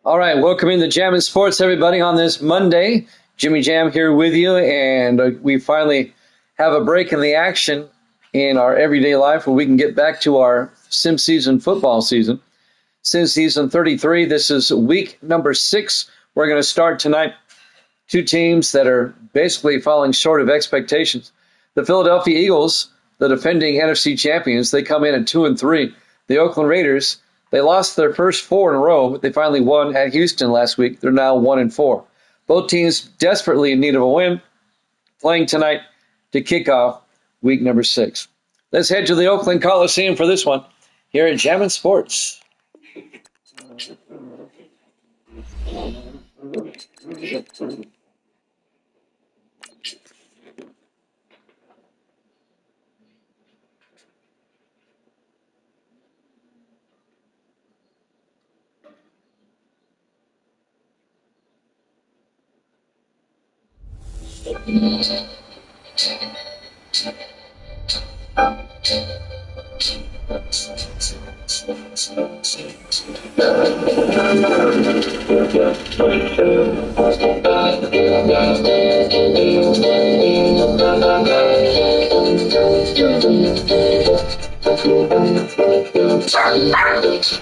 All right, welcome into Jam and Sports, everybody, on this Monday. Jimmy Jam here with you, and we finally have a break in the action in our everyday life where we can get back to our sim season football season. Sim season 33, this is week number 6. We're going to start tonight. Two teams that are basically falling short of expectations. The Philadelphia Eagles, the defending NFC champions, they come in at 2-3. The Oakland Raiders, they lost their first 4 in a row, but they finally won at Houston last week. They're now 1-4. Both teams desperately in need of a win, playing tonight to kick off week number 6. Let's head to the Oakland Coliseum for this one here at Jammin' Sports.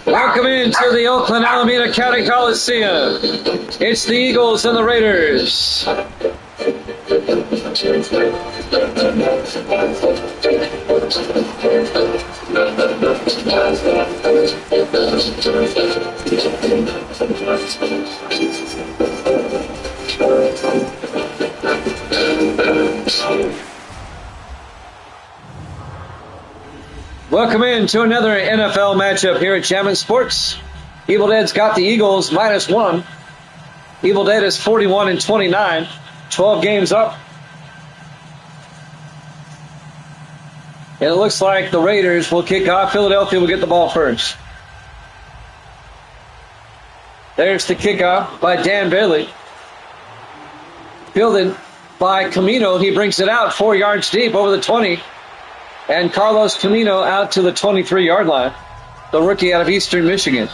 Welcome into the Oakland Alameda County Coliseum. It's the Eagles and the Raiders. Welcome into another NFL matchup here at Jammin' Sports. Evil Dead's got the Eagles -1. Evil Dead is 41-29, 12 games up. And it looks like the Raiders will kick off. Philadelphia will get the ball first. There's the kickoff by Dan Bailey. Fielded by Camino. He brings it out 4 yards deep over the 20. And Carlos Camino out to the 23-yard line, the rookie out of Eastern Michigan.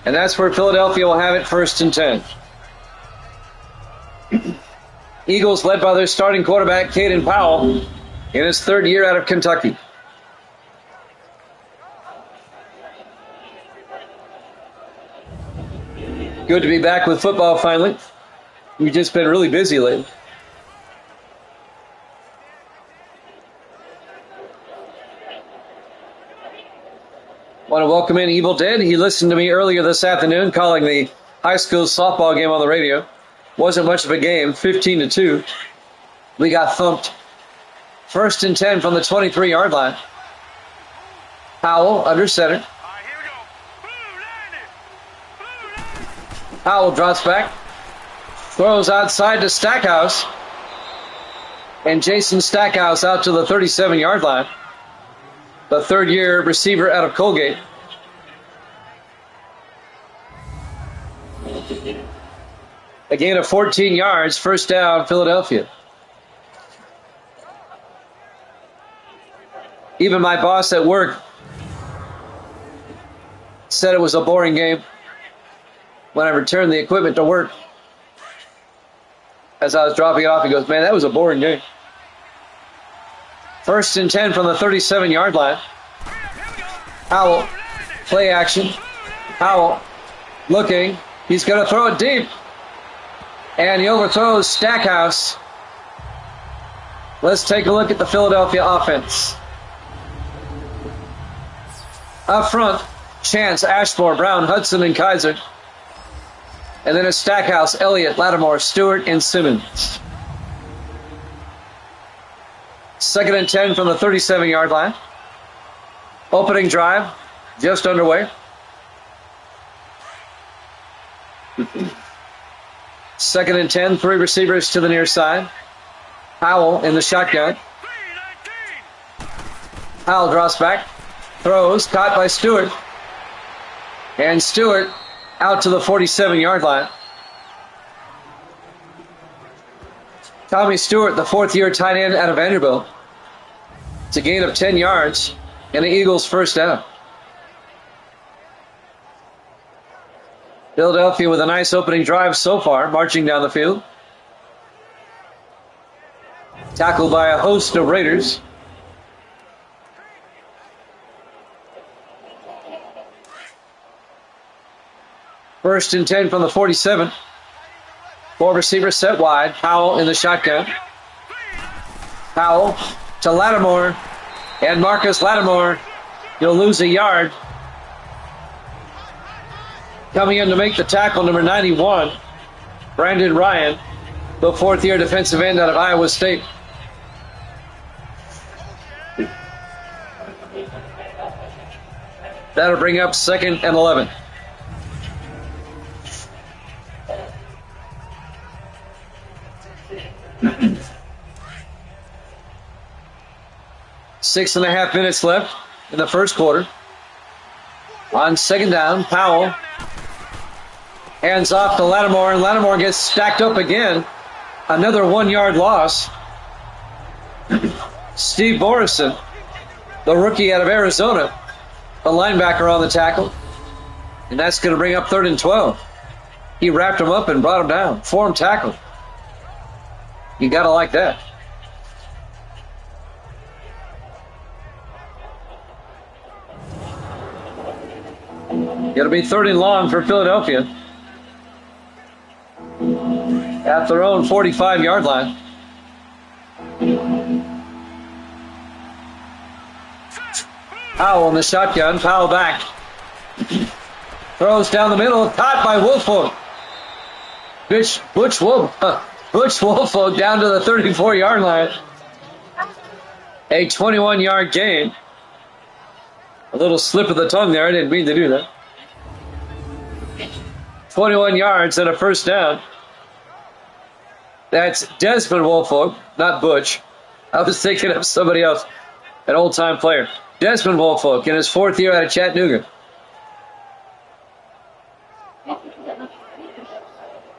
And that's where Philadelphia will have it 1st and 10. Eagles led by their starting quarterback, Caden Powell, in his 3rd year out of Kentucky. Good to be back with football finally. We've just been really busy lately. Want to welcome in Evil Dead. He listened to me earlier this afternoon calling the high school softball game on the radio. Wasn't much of a game, 15-2. We got thumped. 1st and 10 from the 23-yard line. Powell under center. Powell drops back. Throws outside to Stackhouse. And Jason Stackhouse out to the 37-yard line. The 3rd-year receiver out of Colgate. A gain of 14 yards, 1st down, Philadelphia. Even my boss at work said it was a boring game when I returned the equipment to work. As I was dropping it off, he goes, "Man, that was a boring game." 1st and 10 from the 37-yard line. Powell, play action. Powell looking. He's going to throw it deep. And he overthrows Stackhouse. Let's take a look at the Philadelphia offense. Up front, Chance, Ashmore, Brown, Hudson, and Kaiser. And then it's Stackhouse, Elliott, Lattimore, Stewart, and Simmons. 2nd and 10 from the 37-yard line. Opening drive, just underway. 2nd and 10, 3 receivers to the near side. Powell in the shotgun. Powell drops back, throws, caught by Stewart. And Stewart out to the 47-yard line. Tommy Stewart, the 4th-year tight end out of Vanderbilt. It's a gain of 10 yards and the Eagles' 1st down. Philadelphia with a nice opening drive so far, marching down the field. Tackled by a host of Raiders. First and 10 from the 47. 4 receivers set wide. Powell in the shotgun. Powell to Lattimore. And Marcus Lattimore, he'll lose a yard. Coming in to make the tackle, number 91, Brandon Ryan, the fourth-year defensive end out of Iowa State. That'll bring up 2nd and 11. Six and a half minutes left in the first quarter. On second down, Powell hands off to Lattimore, and Lattimore gets stacked up again. Another 1 yard loss. Steve Morrison, the rookie out of Arizona, the linebacker on the tackle. And that's going to bring up 3rd and 12. He wrapped him up and brought him down. Form tackle. You got to like that. It'll be 3rd and long for Philadelphia at their own 45-yard line. Powell in the shotgun. Powell back. Throws down the middle. Caught by Woolfolk. Butch Woolfolk down to the 34-yard line. A 21-yard gain. A little slip of the tongue there. I didn't mean to do that. 21 yards and a first down. That's Desmond Woolfolk, not Butch. I was thinking of somebody else, an old-time player. Desmond Woolfolk in his 4th year out of Chattanooga.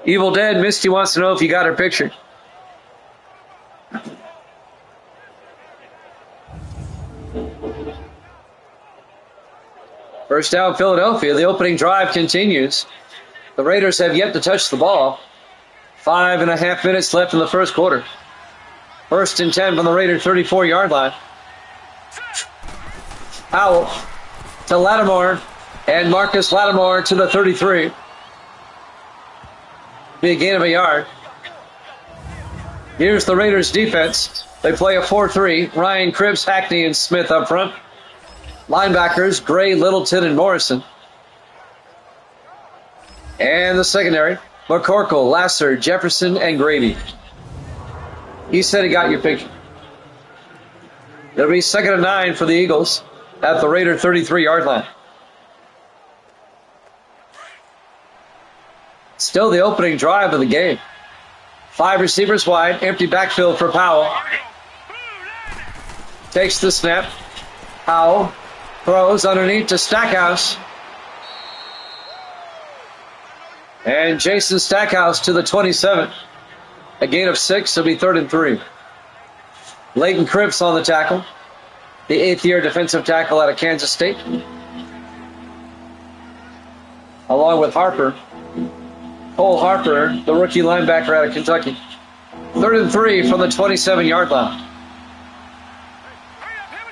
Evil Dead, Misty wants to know if you got her picture. First down, Philadelphia. The opening drive continues. The Raiders have yet to touch the ball. 5.5 minutes left in the first quarter. First and 10 from the Raider 34-yard line. Powell to Lattimore, and Marcus Lattimore to the 33. Be a gain of a yard. Here's the Raiders defense. They play a 4-3. Ryan, Cripps, Hackney, and Smith up front. Linebackers, Gray, Littleton, and Morrison. And the secondary, McCorkle, Lasser, Jefferson, and Grady. He said he got your picture. It'll be 2nd and 9 for the Eagles at the Raider 33-yard line. Still the opening drive of the game. 5 receivers wide, empty backfield for Powell. Takes the snap. Powell throws underneath to Stackhouse. And Jason Stackhouse to the 27. A gain of 6, it'll be 3rd and 3. Leighton Cripps on the tackle. The 8th-year defensive tackle out of Kansas State. Along with Harper. Cole Harper, the rookie linebacker out of Kentucky. 3rd and 3 from the 27-yard line.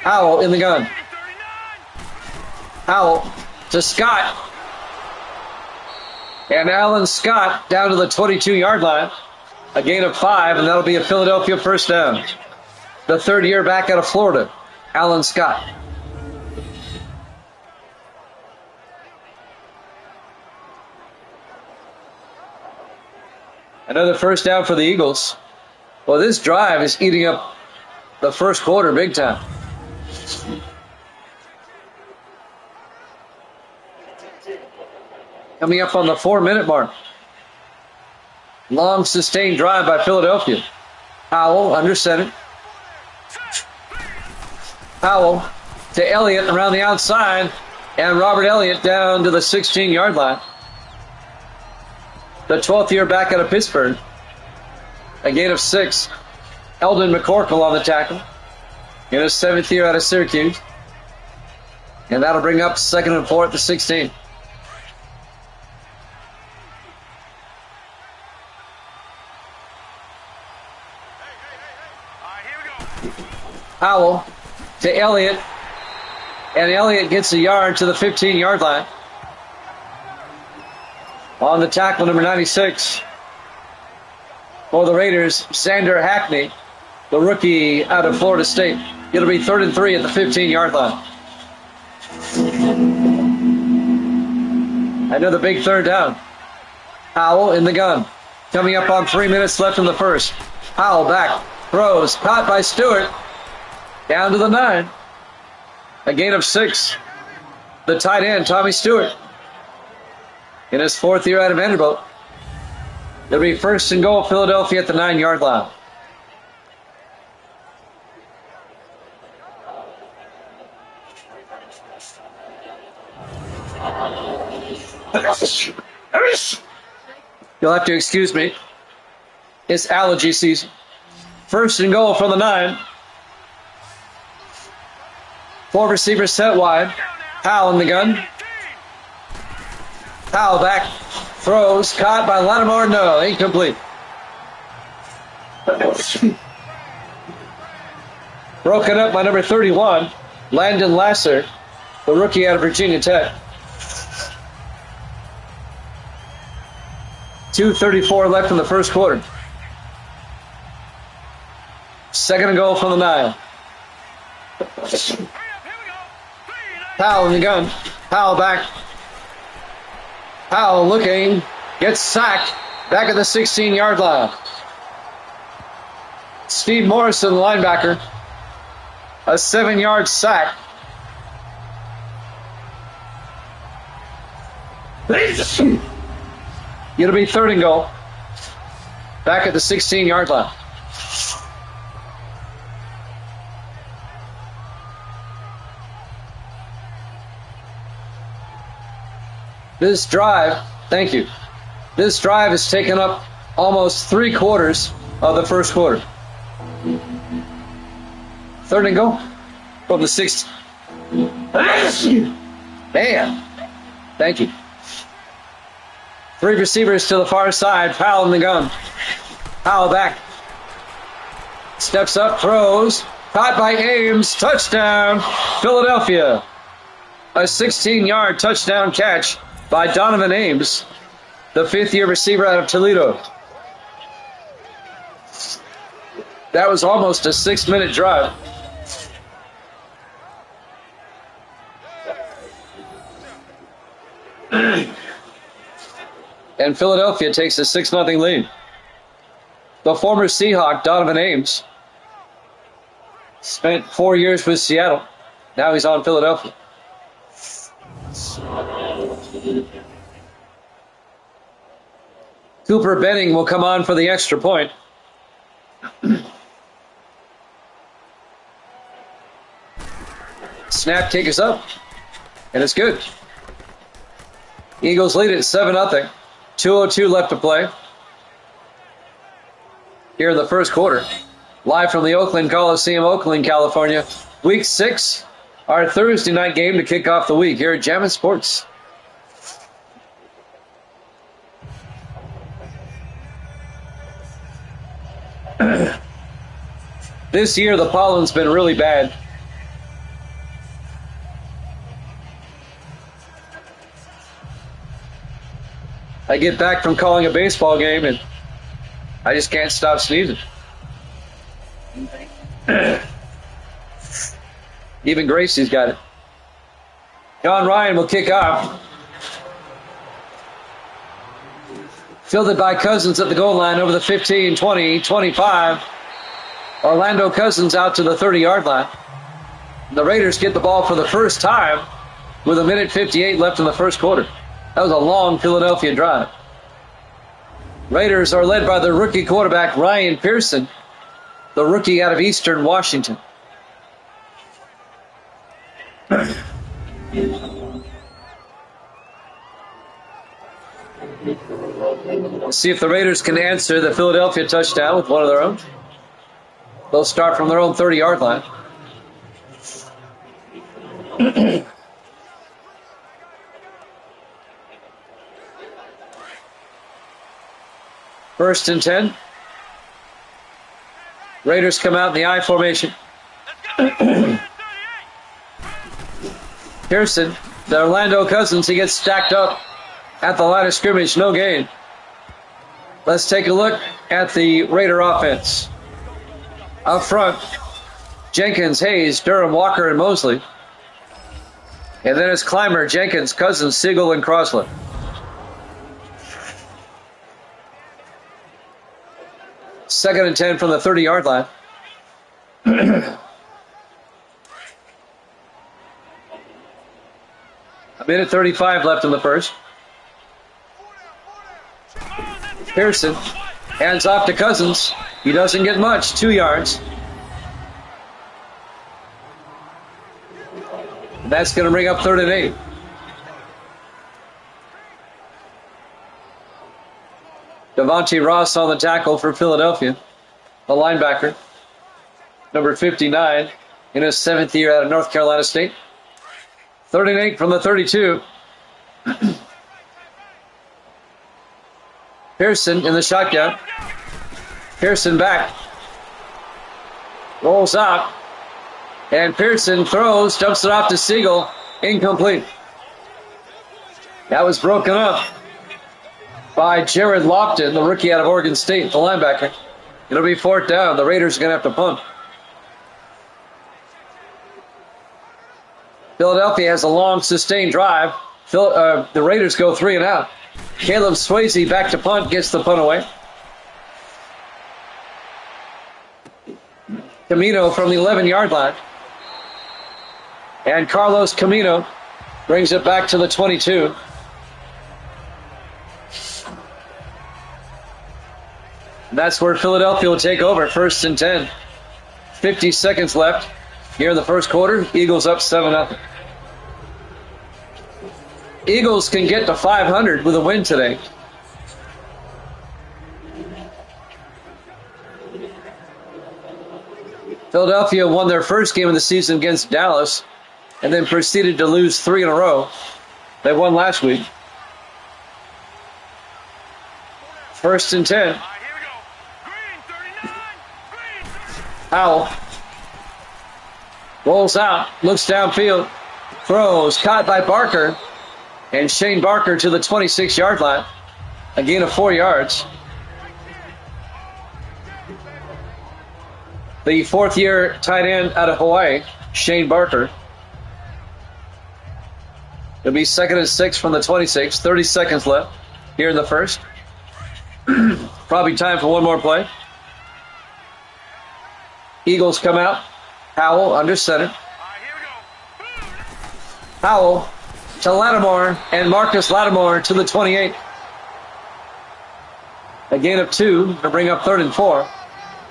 Powell in the gun. Powell to Scott. And Alan Scott down to the 22-yard line. A gain of 5, and that'll be a Philadelphia first down. The 3rd year back out of Florida, Alan Scott. Another first down for the Eagles. Well, this drive is eating up the first quarter big time. Coming up on the 4-minute mark. Long sustained drive by Philadelphia. Powell under center. Powell to Elliott around the outside. And Robert Elliott down to the 16-yard line. The 12th year back out of Pittsburgh. A gain of 6. Eldon McCorkle on the tackle. In his 7th year out of Syracuse. And that'll bring up 2nd and 4 at the 16. Howell to Elliott. And Elliott gets a yard to the 15-yard line. On the tackle, number 96. For the Raiders, Xander Hackney, the rookie out of Florida State. It'll be 3rd and 3 at the 15-yard line. Another big third down. Howell in the gun. Coming up on 3 minutes left in the first. Howell back, throws, caught by Stewart. Down to the 9. A gain of 6. The tight end, Tommy Stewart. In his 4th year out of Vanderbilt. It'll be 1st and goal, Philadelphia at the 9-yard line. You'll have to excuse me. It's allergy season. 1st and goal from the 9. 4 receivers set wide. Howell in the gun. Howell back. Throws. Caught by Lattimore. No, incomplete. Broken up by number 31, Landon Lasser, the rookie out of Virginia Tech. 2:34 left in the first quarter. 2nd and goal from the 9. Powell in the gun. Powell back. Powell looking. Gets sacked. Back at the 16-yard line. Steve Morrison, the linebacker. A 7-yard sack. It'll be 3rd and goal. Back at the 16-yard line. This drive, thank you. This drive has taken up almost 3/4 of the first quarter. 3rd and goal from the 6. Man, thank you. 3 receivers to the far side. Powell in the gun. Powell back. Steps up, throws. Caught by Ames. Touchdown, Philadelphia. A 16-yard touchdown catch by Donovan Ames, the 5th-year receiver out of Toledo. That was almost a 6-minute drive. And Philadelphia takes a 6-0 lead. The former Seahawk, Donovan Ames, spent 4 years with Seattle. Now he's on Philadelphia. Cooper Benning will come on for the extra point. Snap kick is up, and it's good. Eagles lead it 7-0. 2:02 left to play here in the first quarter. Live from the Oakland Coliseum, Oakland, California. Week 6, our Thursday night game to kick off the week here at Jammin' Sports. This year, the pollen's been really bad. I get back from calling a baseball game, and I just can't stop sneezing. Even Gracie's got it. John Ryan will kick off. Fielded by Cousins at the goal line over the 15, 20, 25. Orlando Cousins out to the 30-yard line. The Raiders get the ball for the first time with 1:58 left in the first quarter. That was a long Philadelphia drive. Raiders are led by their rookie quarterback, Ryan Pearson, the rookie out of Eastern Washington. Let's see if the Raiders can answer the Philadelphia touchdown with one of their own. They'll start from their own 30-yard line. First and 10. Raiders come out in the I formation. Pearson, the Orlando Cousins, he gets stacked up at the line of scrimmage, no gain. Let's take a look at the Raider offense. Up front, Jenkins, Hayes, Durham, Walker, and Mosley. And then it's Clymer, Jenkins, Cousins, Siegel, and Crossland. Second and 10 from the 30-yard line. A minute 35 left in the first. Pearson hands off to Cousins. He doesn't get much, 2 yards. That's going to bring up 3rd and 8. Devontae Ross on the tackle for Philadelphia, the linebacker, number 59, in his 7th year out of North Carolina State. 3rd and 8 from the 32. Pearson in the shotgun. Pearson back. Rolls out. And Pearson throws, dumps it off to Siegel. Incomplete. That was broken up by Jared Lofton, the rookie out of Oregon State, the linebacker. It'll be 4th down. The Raiders are going to have to punt. Philadelphia has a long, sustained drive. The Raiders go 3 and out. Caleb Swayze back to punt, gets the punt away. Camino from the 11-yard line. And Carlos Camino brings it back to the 22. That's where Philadelphia will take over, 1st and 10. 50 seconds left here in the first quarter. Eagles up 7-0. Eagles can get to 500 with a win today. Philadelphia won their first game of the season against Dallas and then proceeded to lose 3 in a row. They won last week. 1st and 10. Howell rolls out, looks downfield, throws, caught by Barker, and Shane Barker to the 26-yard line. A gain of 4 yards. The 4th-year tight end out of Hawaii, Shane Barker. It'll be 2nd and 6 from the 26. 30 seconds left here in the first. Probably time for one more play. Eagles come out. Howell under center. Howell to Lattimore, and Marcus Lattimore to the 28. A gain of 2 to bring up 3rd and 4.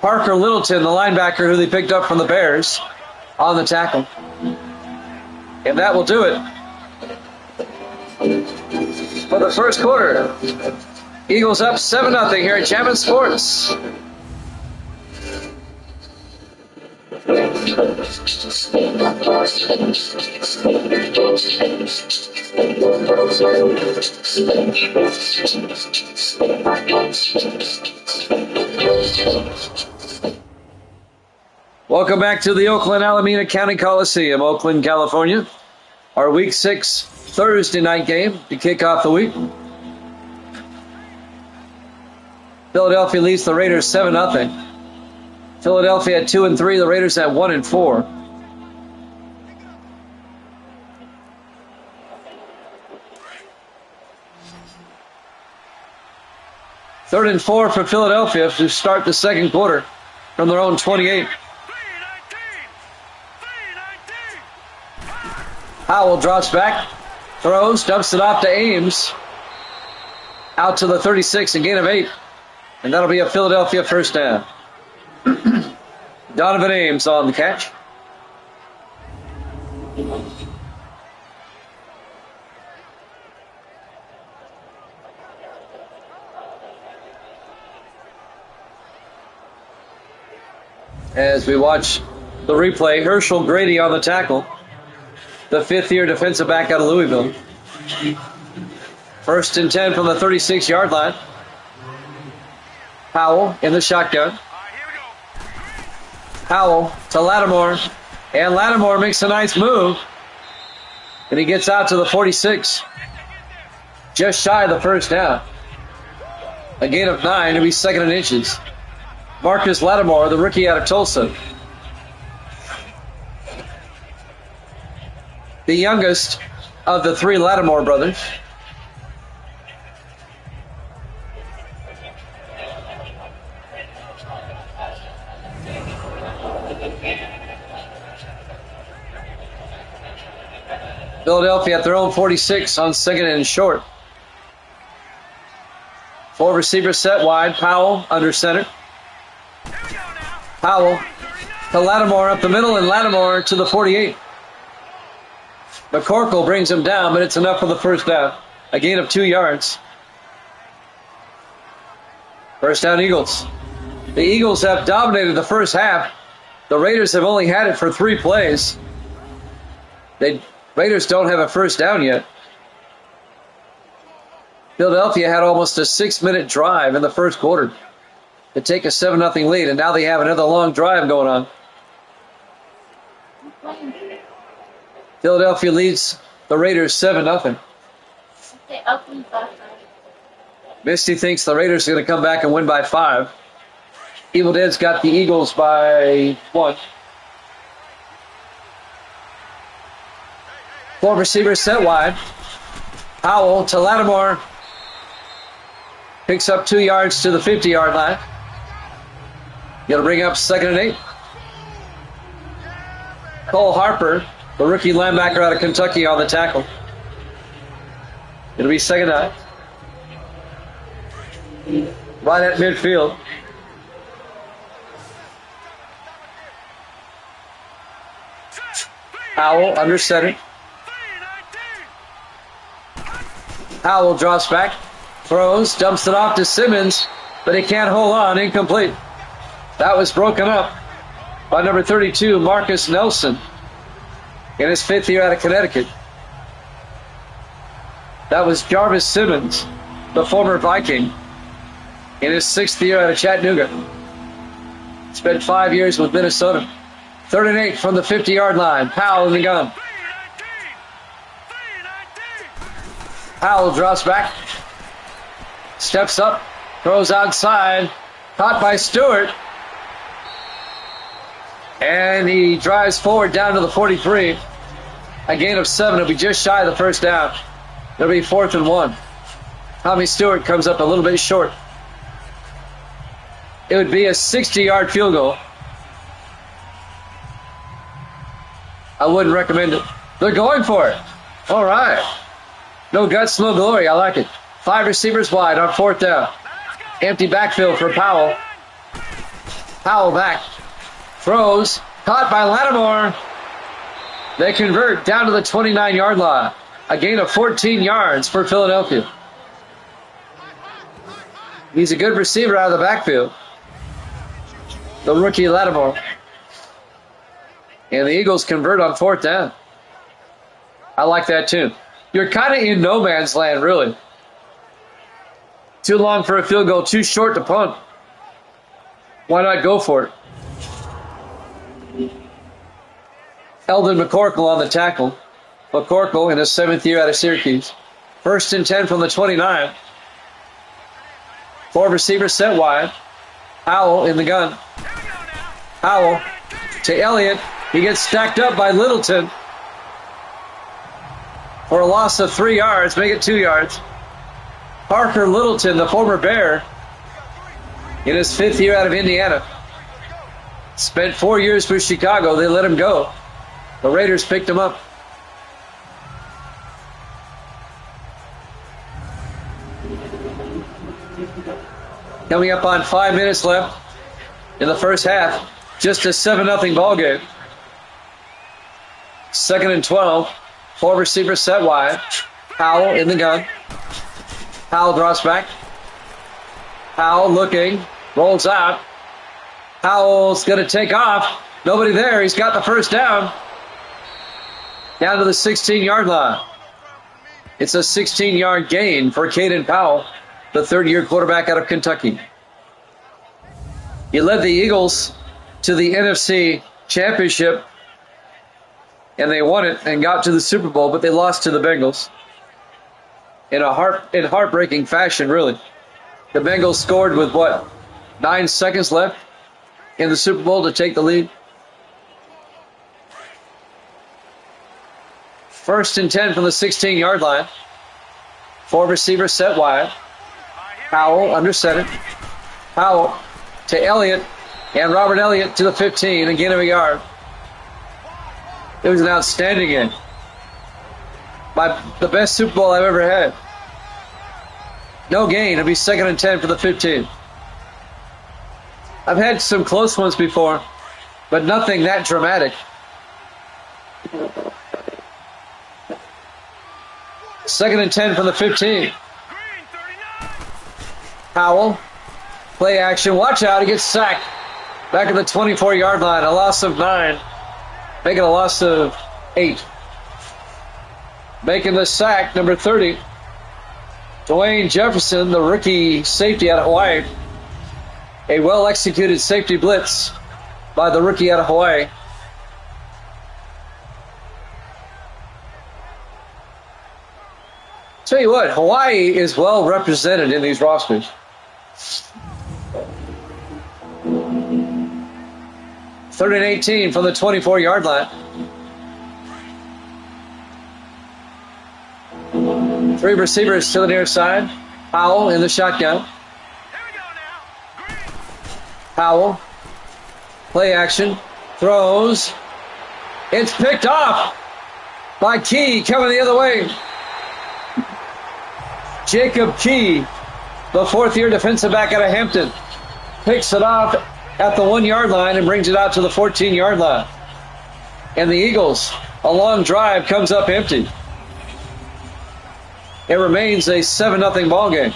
Parker Littleton, the linebacker who they picked up from the Bears, on the tackle. And that will do it for the first quarter. Eagles up 7-0 here at Jammin' Sports. Welcome back to the Oakland Alameda County Coliseum, Oakland, California. Our Week 6 Thursday night game to kick off the week. Philadelphia leads the Raiders 7-0. Philadelphia at 2 and 3. The Raiders at 1 and 4. Third and 4 for Philadelphia to start the second quarter from their own 28. Howell drops back, throws, dumps it off to Ames. Out to the 36, a gain of 8. And that'll be a Philadelphia first down. Donovan Ames on the catch. As we watch the replay, Herschel Grady on the tackle, the 5th-year defensive back out of Louisville. 1st and 10 from the 36-yard line. Howell in the shotgun. Howell to Lattimore, and Lattimore makes a nice move And he gets out to the 46. Just shy of the first down. A gain of 9. It'll be second and inches. Marcus Lattimore, the rookie out of Tulsa. The youngest of the 3 Lattimore brothers. Philadelphia at their own 46 on second and short. 4 receivers set wide. Powell under center. Powell to Lattimore up the middle, and Lattimore to the 48. McCorkle brings him down, but it's enough for the first down. A gain of 2 yards. First down, Eagles. The Eagles have dominated the first half. The Raiders have only had it for 3 plays. Raiders don't have a first down yet. Philadelphia had almost a 6-minute drive in the first quarter to take a 7-0 lead, and now they have another long drive going on. Philadelphia leads the Raiders 7-0. Misty thinks the Raiders are going to come back and win by 5. Evil Dead's got the Eagles by 1. 4 receivers set wide. Powell to Lattimore. Picks up 2 yards to the 50-yard line. Going to bring up second and 8. Cole Harper, the rookie linebacker out of Kentucky, on the tackle. It'll be second down. Right at midfield. Powell under center. Powell drops back, throws, dumps it off to Simmons, but he can't hold on. Incomplete. That was broken up by number 32, Marcus Nelson, in his 5th year out of Connecticut. That was Jarvis Simmons, the former Viking, in his 6th year out of Chattanooga. Spent 5 years with Minnesota. 3rd and 8 from the 50-yard line. Powell in the gun. Powell drops back, steps up, throws outside, caught by Stewart, and he drives forward down to the 43. A gain of 7. It'll be just shy of the first down. It'll be 4th and 1. Tommy Stewart comes up a little bit short. It would be a 60-yard field goal. I wouldn't recommend it. They're going for it. All right. No guts, no glory. I like it. 5 receivers wide on 4th down. Empty backfield for Powell. Powell back. Throws. Caught by Lattimore. They convert down to the 29-yard line. A gain of 14 yards for Philadelphia. He's a good receiver out of the backfield. The rookie Lattimore. And the Eagles convert on 4th down. I like that too. You're kind of in no man's land, really. Too long for a field goal, too short to punt. Why not go for it? Eldon McCorkle on the tackle. McCorkle in his 7th year out of Syracuse. 1st and 10 from the 29. 4 receivers set wide. Powell in the gun. Powell to Elliott. He gets stacked up by Littleton for a loss of 3 yards. Make it 2 yards. Parker Littleton, the former Bear, in his 5th year out of Indiana. Spent 4 years for Chicago. They let him go. The Raiders picked him up. Coming up on 5 minutes left in the first half. Just a 7-0 ball game. 2nd and 12. 4 receivers set wide. Powell in the gun. Powell drops back. Powell looking. Rolls out. Powell's going to take off. Nobody there. He's got the first down. Down to the 16-yard line. It's a 16-yard gain for Caden Powell, the 3rd-year quarterback out of Kentucky. He led the Eagles to the NFC Championship and they won it and got to the Super Bowl, but they lost to the Bengals in heartbreaking fashion, really. The Bengals scored with, 9 seconds left in the Super Bowl to take the lead. 1st and 10 from the 16-yard line. 4 receivers set wide. Powell under center. Powell to Elliott, and Robert Elliott to the 15 and gain of a yard. It was an outstanding game. The best Super Bowl I've ever had. No gain. It'll be 2nd and 10 for the 15. I've had some close ones before, but nothing that dramatic. 2nd and 10 from the 15. Powell, play action. Watch out, he gets sacked. Back at the 24-yard line, a loss of 9. Making a loss of 8. Making the sack, number 30. Dwayne Jefferson, the rookie safety out of Hawaii. A well-executed safety blitz by the rookie out of Hawaii. Tell you what, Hawaii is well represented in these rosters. 3rd and 18 from the 24-yard line. 3 receivers to the near side. Powell in the shotgun. Powell, play action, throws. It's picked off by Key, coming the other way. Jacob Key, the 4th-year defensive back out of Hampton, picks it off at the 1-yard line and brings it out to the 14-yard line. And the Eagles, a long drive, comes up empty. It remains a 7-0 ball game.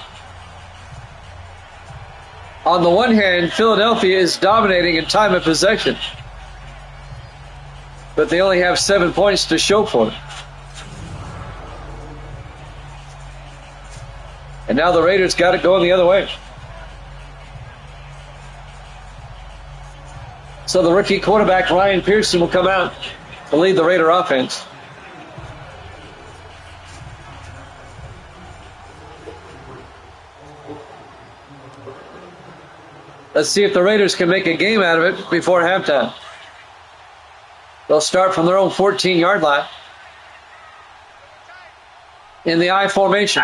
On the one hand, Philadelphia is dominating in time of possession, but they only have 7 points to show for it. And now the Raiders got it going the other way. So the rookie quarterback, Ryan Pearson, will come out to lead the Raider offense. Let's see if the Raiders can make a game out of it before halftime. They'll start from their own 14-yard line in the I formation.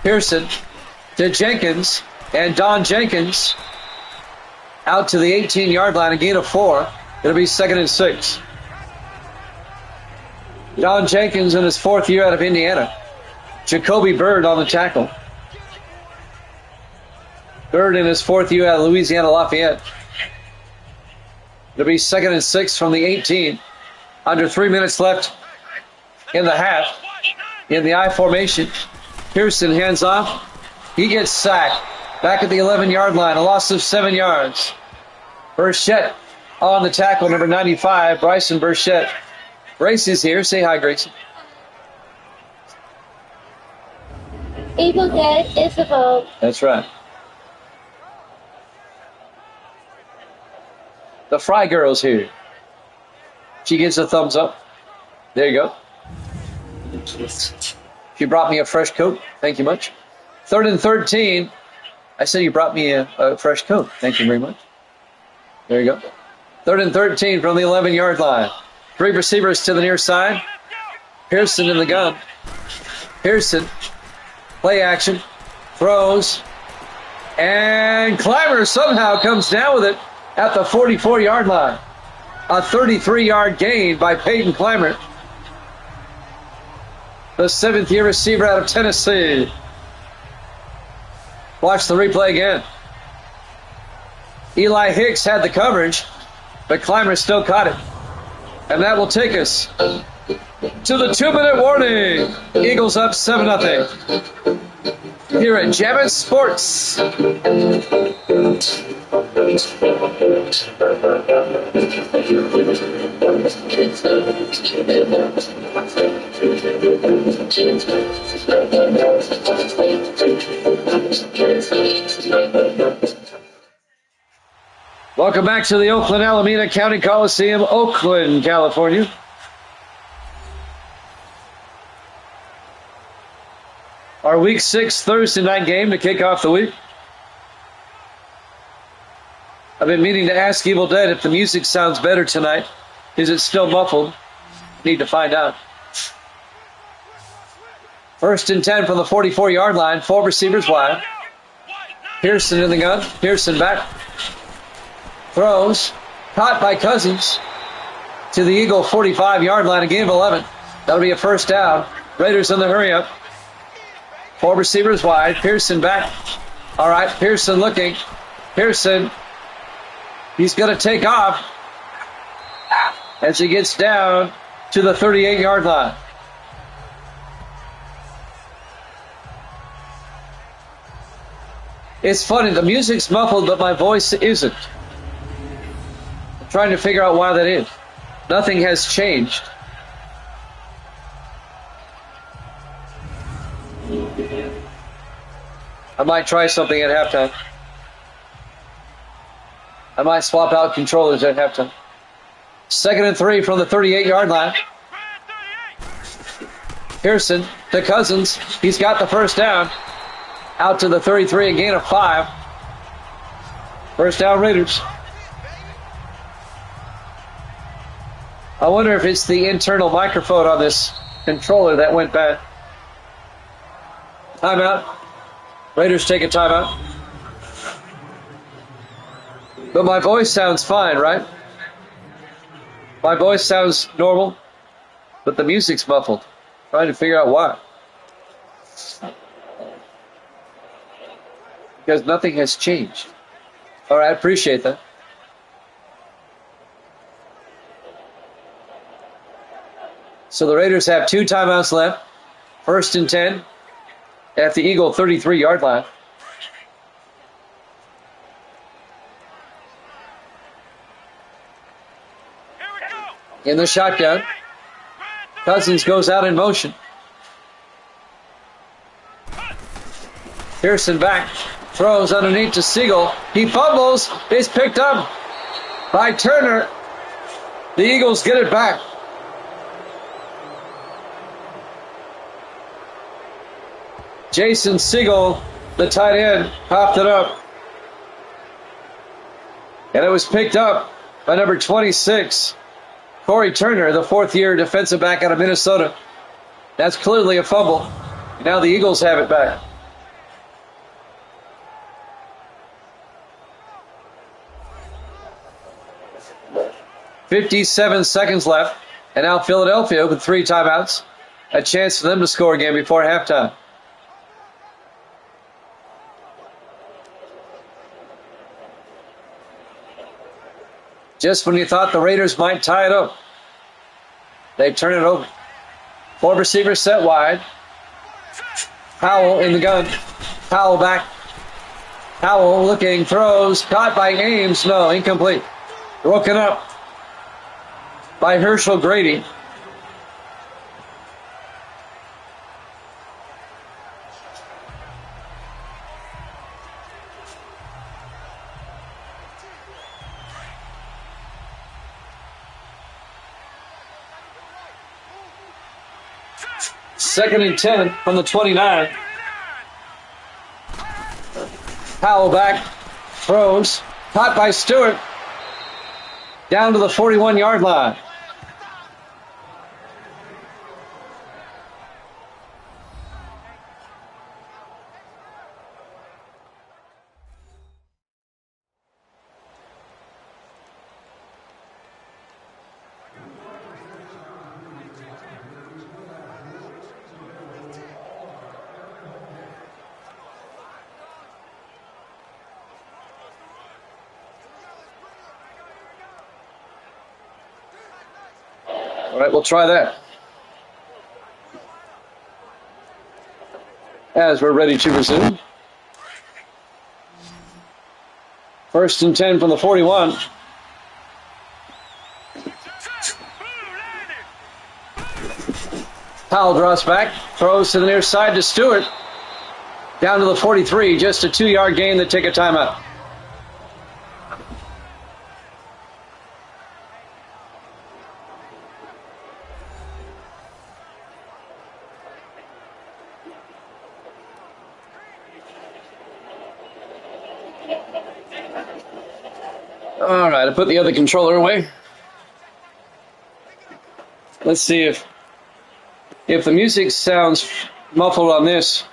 Pearson to Jenkins, and Don Jenkins out to the 18-yard line, a gain of 4. It'll be 2nd and 6. Don Jenkins in his 4th year out of Indiana. Jacoby Bird on the tackle. Bird in his 4th year out of Louisiana Lafayette. It'll be 2nd and 6 from the 18. Under 3 minutes left in the half. In the I formation. Pearson hands off. He gets sacked. Back at the 11-yard line. A loss of 7 yards. Burchett on the tackle, number 95, Bryson Burchett. Grace is here. Say hi, Gracie. Evil Dead is a vote. That's right. The Fry Girl's here. She gives a thumbs up. There you go. She brought me a fresh coat. Thank you much. 3rd and 13. I said you brought me a fresh coat. Thank you very much. There you go. 3rd and 13 from the 11-yard line. 3 receivers to the near side. Pearson in the gun. Pearson. Play action. Throws. And Clymer somehow comes down with it at the 44-yard line. A 33-yard gain by Peyton Clymer, the 7th-year receiver out of Tennessee. Watch the replay again. Eli Hicks had the coverage, but Clymer still caught it. And that will take us to the 2-minute warning. Eagles up 7-0. Here at Jammin' Sports. Welcome back to the Oakland Alameda County Coliseum, Oakland, California. Our Week 6 Thursday night game to kick off the week. I've been meaning to ask Evil Dead if the music sounds better tonight. Is it still muffled? Need to find out. 1st and 10 from the 44-yard line. 4 receivers wide. Pearson in the gun. Pearson back. Throws. Caught by Cousins. To the Eagle 45-yard line. A gain of 11. That'll be a first down. Raiders in the hurry up. 4 receivers wide. Pearson back. All right, Pearson looking. Pearson. He's going to take off as he gets down to the 38-yard line. It's funny, the music's muffled, but my voice isn't. I'm trying to figure out why that is. Nothing has changed. I might try something at halftime. I might swap out controllers at halftime. 2nd and 3 from the 38-yard line. Pearson to Cousins. He's got the first down. Out to the 33, a gain of 5. First down, Raiders. I wonder if it's the internal microphone on this controller that went bad. Timeout. Raiders take a timeout. But my voice sounds fine, right? My voice sounds normal, but the music's muffled. Trying to figure out why. Because nothing has changed. All right, appreciate that. So the Raiders have 2 timeouts left. 1st and 10 at the Eagle 33-yard line. In the shotgun. Cousins goes out in motion. Pearson back. Throws underneath to Siegel. He fumbles. It's picked up by Turner. The Eagles get it back. Jason Siegel, the tight end, popped it up. And it was picked up by number 26. Corey Turner, the 4th-year defensive back out of Minnesota. That's clearly a fumble. Now the Eagles have it back. .57 seconds left. And now Philadelphia with 3 timeouts. A chance for them to score again before halftime. Just when you thought the Raiders might tie it up, they turn it over. 4 receivers set wide. Powell in the gun. Powell back. Powell looking, throws, caught by Ames. No, incomplete. Broken up by Herschel Grady. Second and 10 from the 29. Powell back, throws, caught by Stewart, down to the 41-yard line. All right, we'll try that. As we're ready to resume. 1st and 10 from the 41. Powell draws back, throws to the near side to Stewart. Down to the 43, just a 2-yard gain. They take a timeout. All right, I put the other controller away. Let's see if the music sounds muffled on this.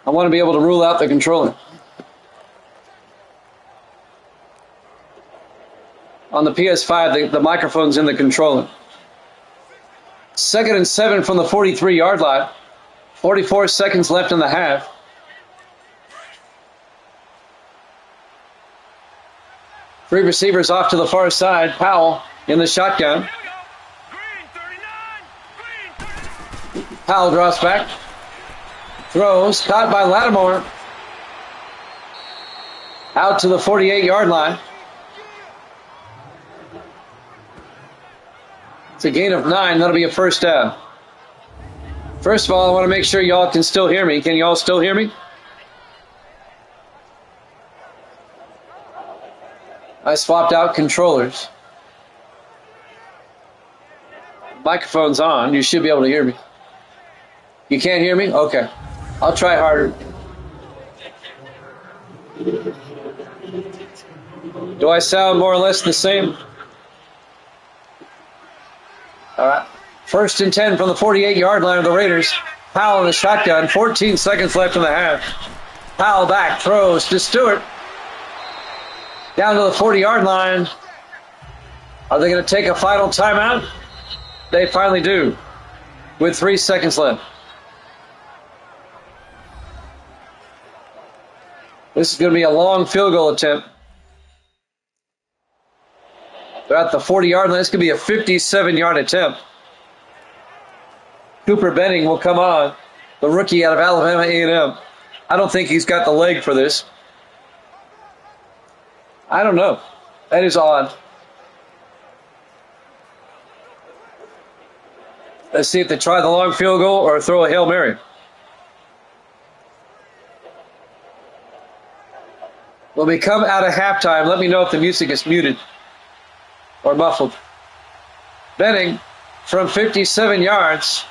I want to be able to rule out the controller. On the PS5, the microphone's in the controller. 2nd and 7 from the 43-yard line. 44 seconds left in the half. Three receivers off to the far side. Powell in the shotgun. Powell drops back. Throws. Caught by Lattimore. Out to the 48-yard line. It's a gain of 9. That'll be a first down. First of all, I want to make sure y'all can still hear me. Can y'all still hear me? I swapped out controllers. Microphone's on. You should be able to hear me. You can't hear me? Okay. I'll try harder. Do I sound more or less the same? All right. 1st and 10 from the 48-yard line of the Raiders. Powell in the shotgun. 14 seconds left in the half. Powell back. Throws to Stewart. Down to the 40-yard line. Are they going to take a final timeout? They finally do. With 3 seconds left. This is going to be a long field goal attempt. They're at the 40-yard line. This could be a 57-yard attempt. Cooper Benning will come on, the rookie out of Alabama A&M. I don't think he's got the leg for this. I don't know. That is odd. Let's see if they try the long field goal or throw a Hail Mary. When we come out of halftime, let me know if the music is muted or muffled. Benning from 57 yards.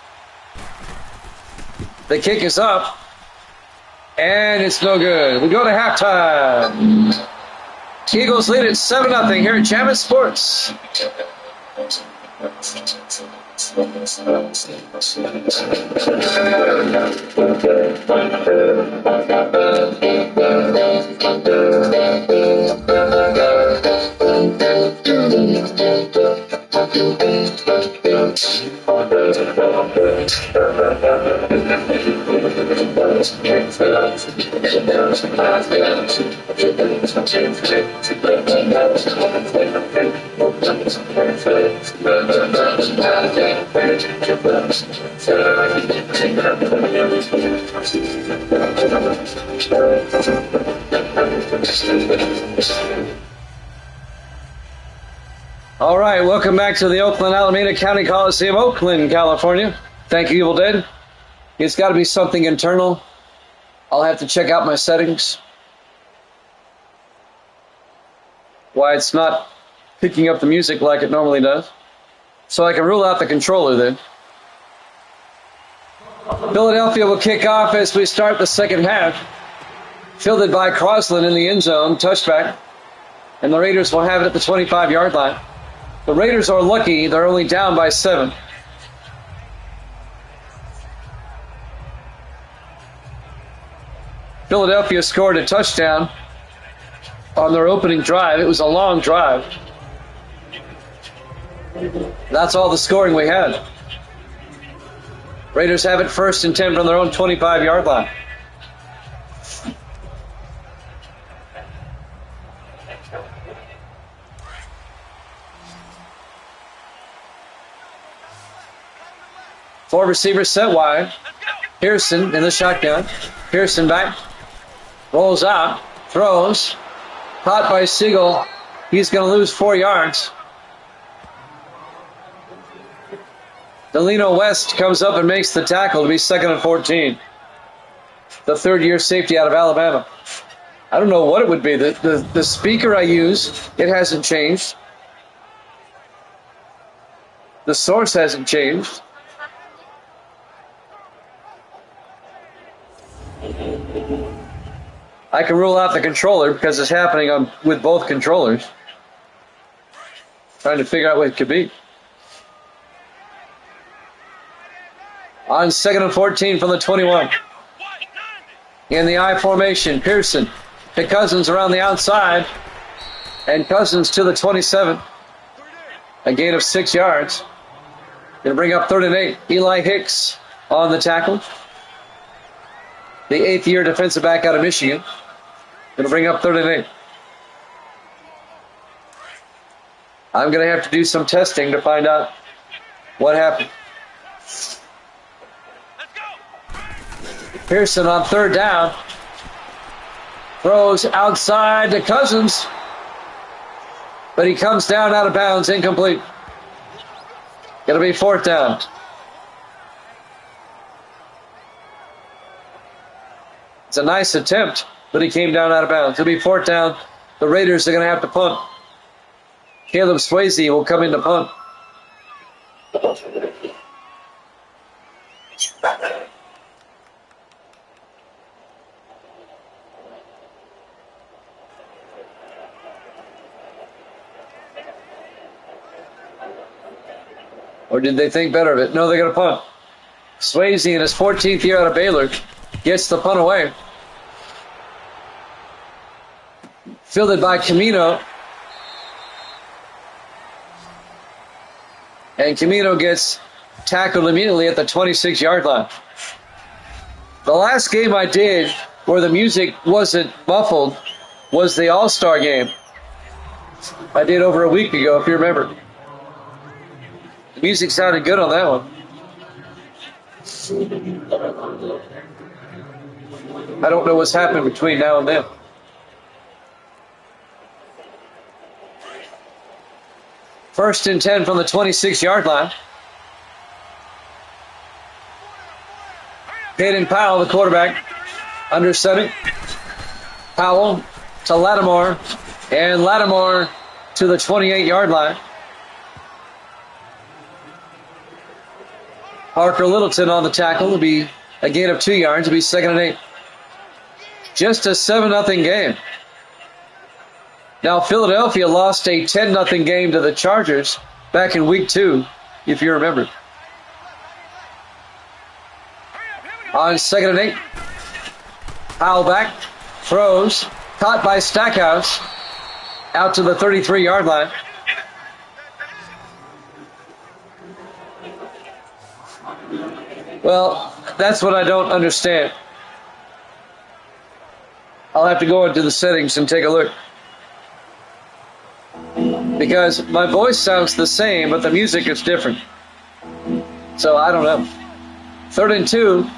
The kick is up, and it's no good. We go to halftime. Eagles lead at 7-0 here at Jammin' Sports. All right, welcome back to the Oakland Alameda County Coliseum, Oakland, California. Thank you, Evil Dead. It's got to be something internal. I'll have to check out my settings. Why it's not picking up the music like it normally does. So I can rule out the controller then. Philadelphia will kick off as we start the second half. Fielded by Crosland in the end zone, touchback. And the Raiders will have it at the 25-yard line. The Raiders are lucky. They're only down by 7. Philadelphia scored a touchdown on their opening drive. It was a long drive. That's all the scoring we had. Raiders have it 1st and 10 from their own 25-yard line. Four receivers set wide. Pearson in the shotgun. Pearson back. Rolls out. Throws. Caught by Siegel. He's going to lose 4 yards. Delino West comes up and makes the tackle to be 2nd and 14. The third-year safety out of Alabama. I don't know what it would be. The speaker I use, it hasn't changed. The source hasn't changed. I can rule out the controller because it's happening with both controllers. Trying to figure out what it could be. On 2nd and 14 from the 21. In the I formation, Pearson to Cousins around the outside. And Cousins to the 27. A gain of 6 yards. Going to bring up 3rd and 8. Eli Hicks on the tackle. The 8th-year defensive back out of Michigan. Going to bring up 3rd and 8. I'm going to have to do some testing to find out what happened. Pearson on 3rd down. Throws outside to Cousins. But he comes down out of bounds, incomplete. Going to be 4th down. It's a nice attempt, but he came down out of bounds. It'll be 4th down. The Raiders are going to have to punt. Caleb Swayze will come in to punt. Or did they think better of it? No, they're going to punt. Swayze in his 14th year out of Baylor gets the punt away. Fielded by Camino. And Camino gets tackled immediately at the 26-yard line. The last game I did where the music wasn't muffled was the All-Star game. I did over a week ago, if you remember. The music sounded good on that one. I don't know what's happened between now and then. First and 10 from the 26-yard line. Peyton Powell, the quarterback, under center. Powell to Lattimore, and Lattimore to the 28-yard line. Parker Littleton on the tackle. Will be a gain of 2 yards. It'll be 2nd and 8. Just a 7-0 game. Now, Philadelphia lost a 10-0 game to the Chargers back in week 2, if you remember. On 2nd and 8. Powell back. Throws. Caught by Stackhouse. Out to the 33-yard line. Well, that's what I don't understand. I'll have to go into the settings and take a look. Because my voice sounds the same, but the music is different. So I don't know. 3rd and 2.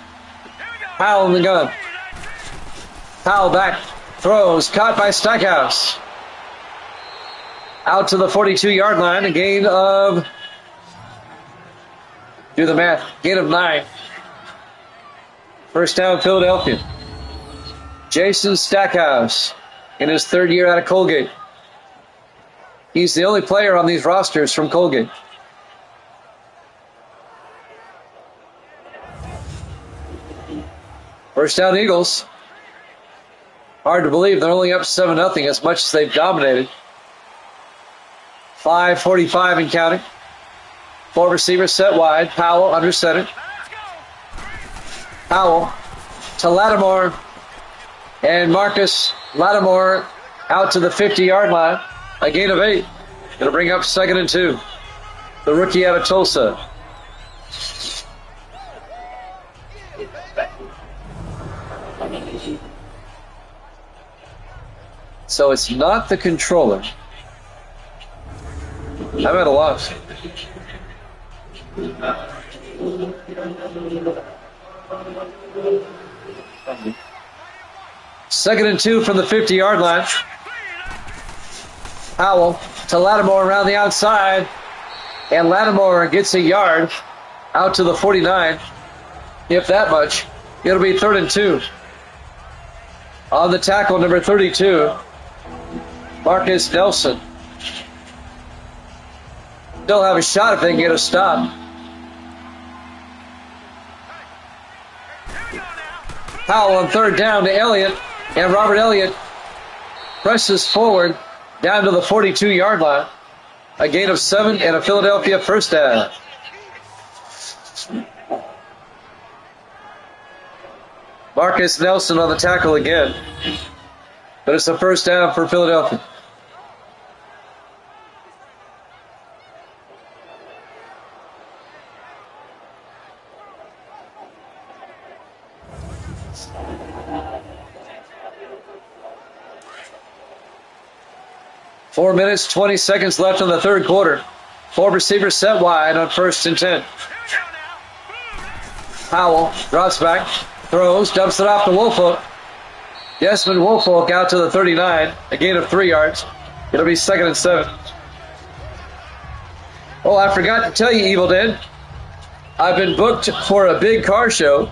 Powell in the gun. Powell back. Throws. Caught by Stackhouse. Out to the 42-yard line. A gain of... Do the math. Gain of 9. First down, Philadelphia. Jason Stackhouse in his 3rd year out of Colgate. He's the only player on these rosters from Colgate. First down, Eagles. Hard to believe they're only up 7-0 as much as they've dominated. 5:45 and counting. 4 receivers set wide. Powell under center. Powell to Lattimore. And Marcus Lattimore out to the 50-yard line. A gain of 8. Going to bring up 2nd and 2. The rookie out of Tulsa. So it's not the controller. I'm at a loss. Second and 2 from the 50-yard line. Powell to Lattimore around the outside. And Lattimore gets a yard out to the 49. If that much, it'll be 3rd and 2. On the tackle, number 32, Marcus Nelson. They'll have a shot if they can get a stop. Powell on 3rd down to Elliott. And Robert Elliott presses forward down to the 42-yard line. A gain of 7 and a Philadelphia first down. Marcus Nelson on the tackle again. But it's a first down for Philadelphia. Four minutes, 20 seconds left in the third quarter. Four receivers set wide on 1st and 10. Powell drops back, throws, dumps it off to Woolfolk. Desmond Woolfolk out to the 39, a gain of 3 yards. It'll be 2nd and 7. Oh, I forgot to tell you, Evil Dead. I've been booked for a big car show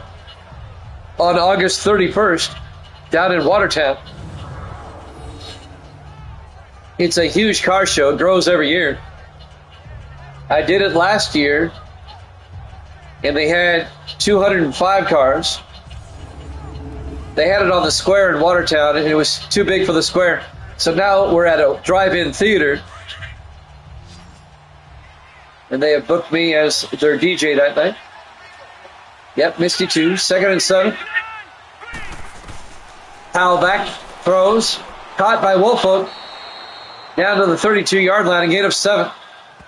on August 31st down in Watertown. It's a huge car show. It grows every year. I did it last year, and they had 205 cars. They had it on the square in Watertown, and it was too big for the square. So now we're at a drive-in theater, and they have booked me as their DJ that night. Yep, Misty 2, 2nd and 7. Powell back, throws, caught by Woolfolk. Down to the 32-yard line, a gain of 7.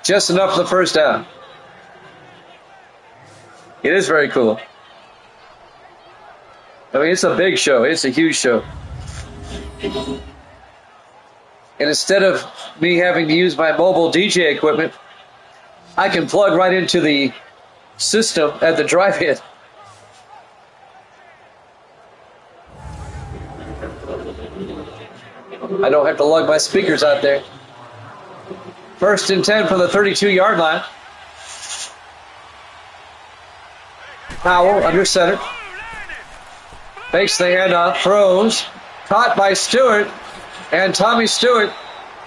Just enough for the first down. It is very cool. I mean, it's a big show. It's a huge show. And instead of me having to use my mobile DJ equipment, I can plug right into the system at the drive-in. I don't have to lug my speakers out there. 1st and 10 from the 32-yard line. Powell under center. Fakes the handoff, throws. Caught by Stewart. And Tommy Stewart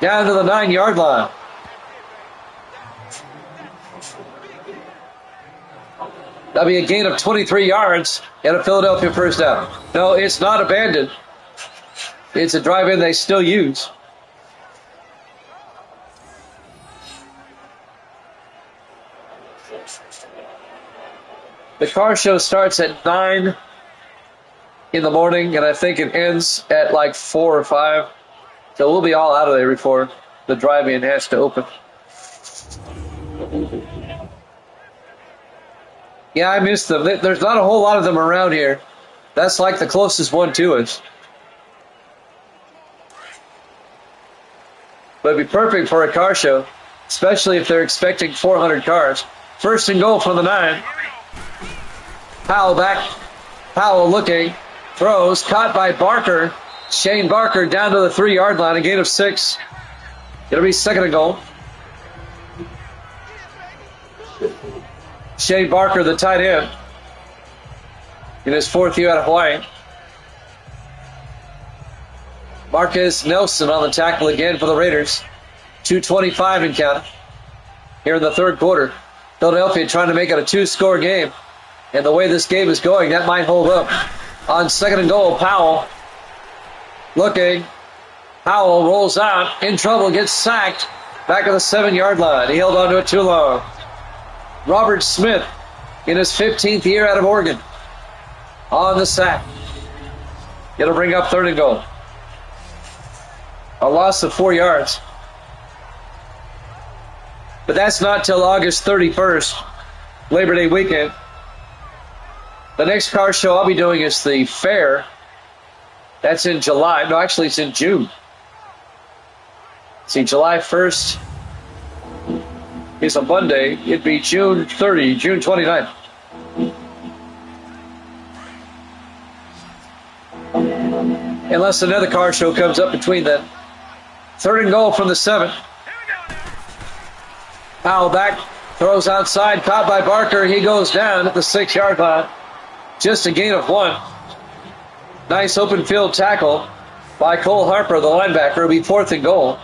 down to the 9-yard line. That'll be a gain of 23 yards and a Philadelphia first down. No, it's not abandoned. It's a drive-in they still use. The car show starts at 9 in the morning, and I think it ends at like 4 or 5. So we'll be all out of there before the drive-in has to open. Yeah, I missed them. There's not a whole lot of them around here. That's like the closest one to us. But it'd be perfect for a car show, especially if they're expecting 400 cars. 1st and goal from the 9. Powell back. Powell looking. Throws. Caught by Barker. Shane Barker down to the 3-yard line. A gain of 6. It'll be 2nd and goal. Shane Barker, the tight end, in his 4th year out of Hawaii. Marcus Nelson on the tackle again for the Raiders. 2:25 in count here in the third quarter. Philadelphia trying to make it a 2-score game. And the way this game is going, that might hold up. On 2nd and goal, Powell looking. Powell rolls out, in trouble, gets sacked. Back at the 7-yard line. He held on to it too long. Robert Smith in his 15th year out of Oregon on the sack. It'll bring up 3rd and goal. A loss of 4 yards. But that's not till August 31st, Labor Day weekend. The next car show I'll be doing is the fair. That's in July. No, actually, it's in June. See, July 1st is a Monday. It'd be June 30, June 29th. Unless another car show comes up between then. 3rd and goal from the 7. Powell back, throws outside, caught by Barker. He goes down at the 6-yard line. Just a gain of 1. Nice open field tackle by Cole Harper, the linebacker. It'll be 4th and goal.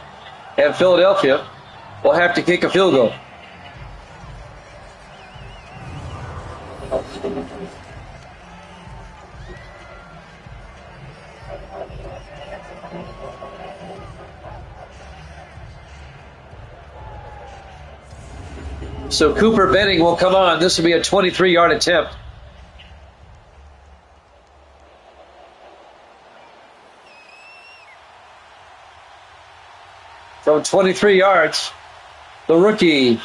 And Philadelphia will have to kick a field goal. So Cooper Benning will come on. This will be a 23-yard attempt. From 23 yards, the rookie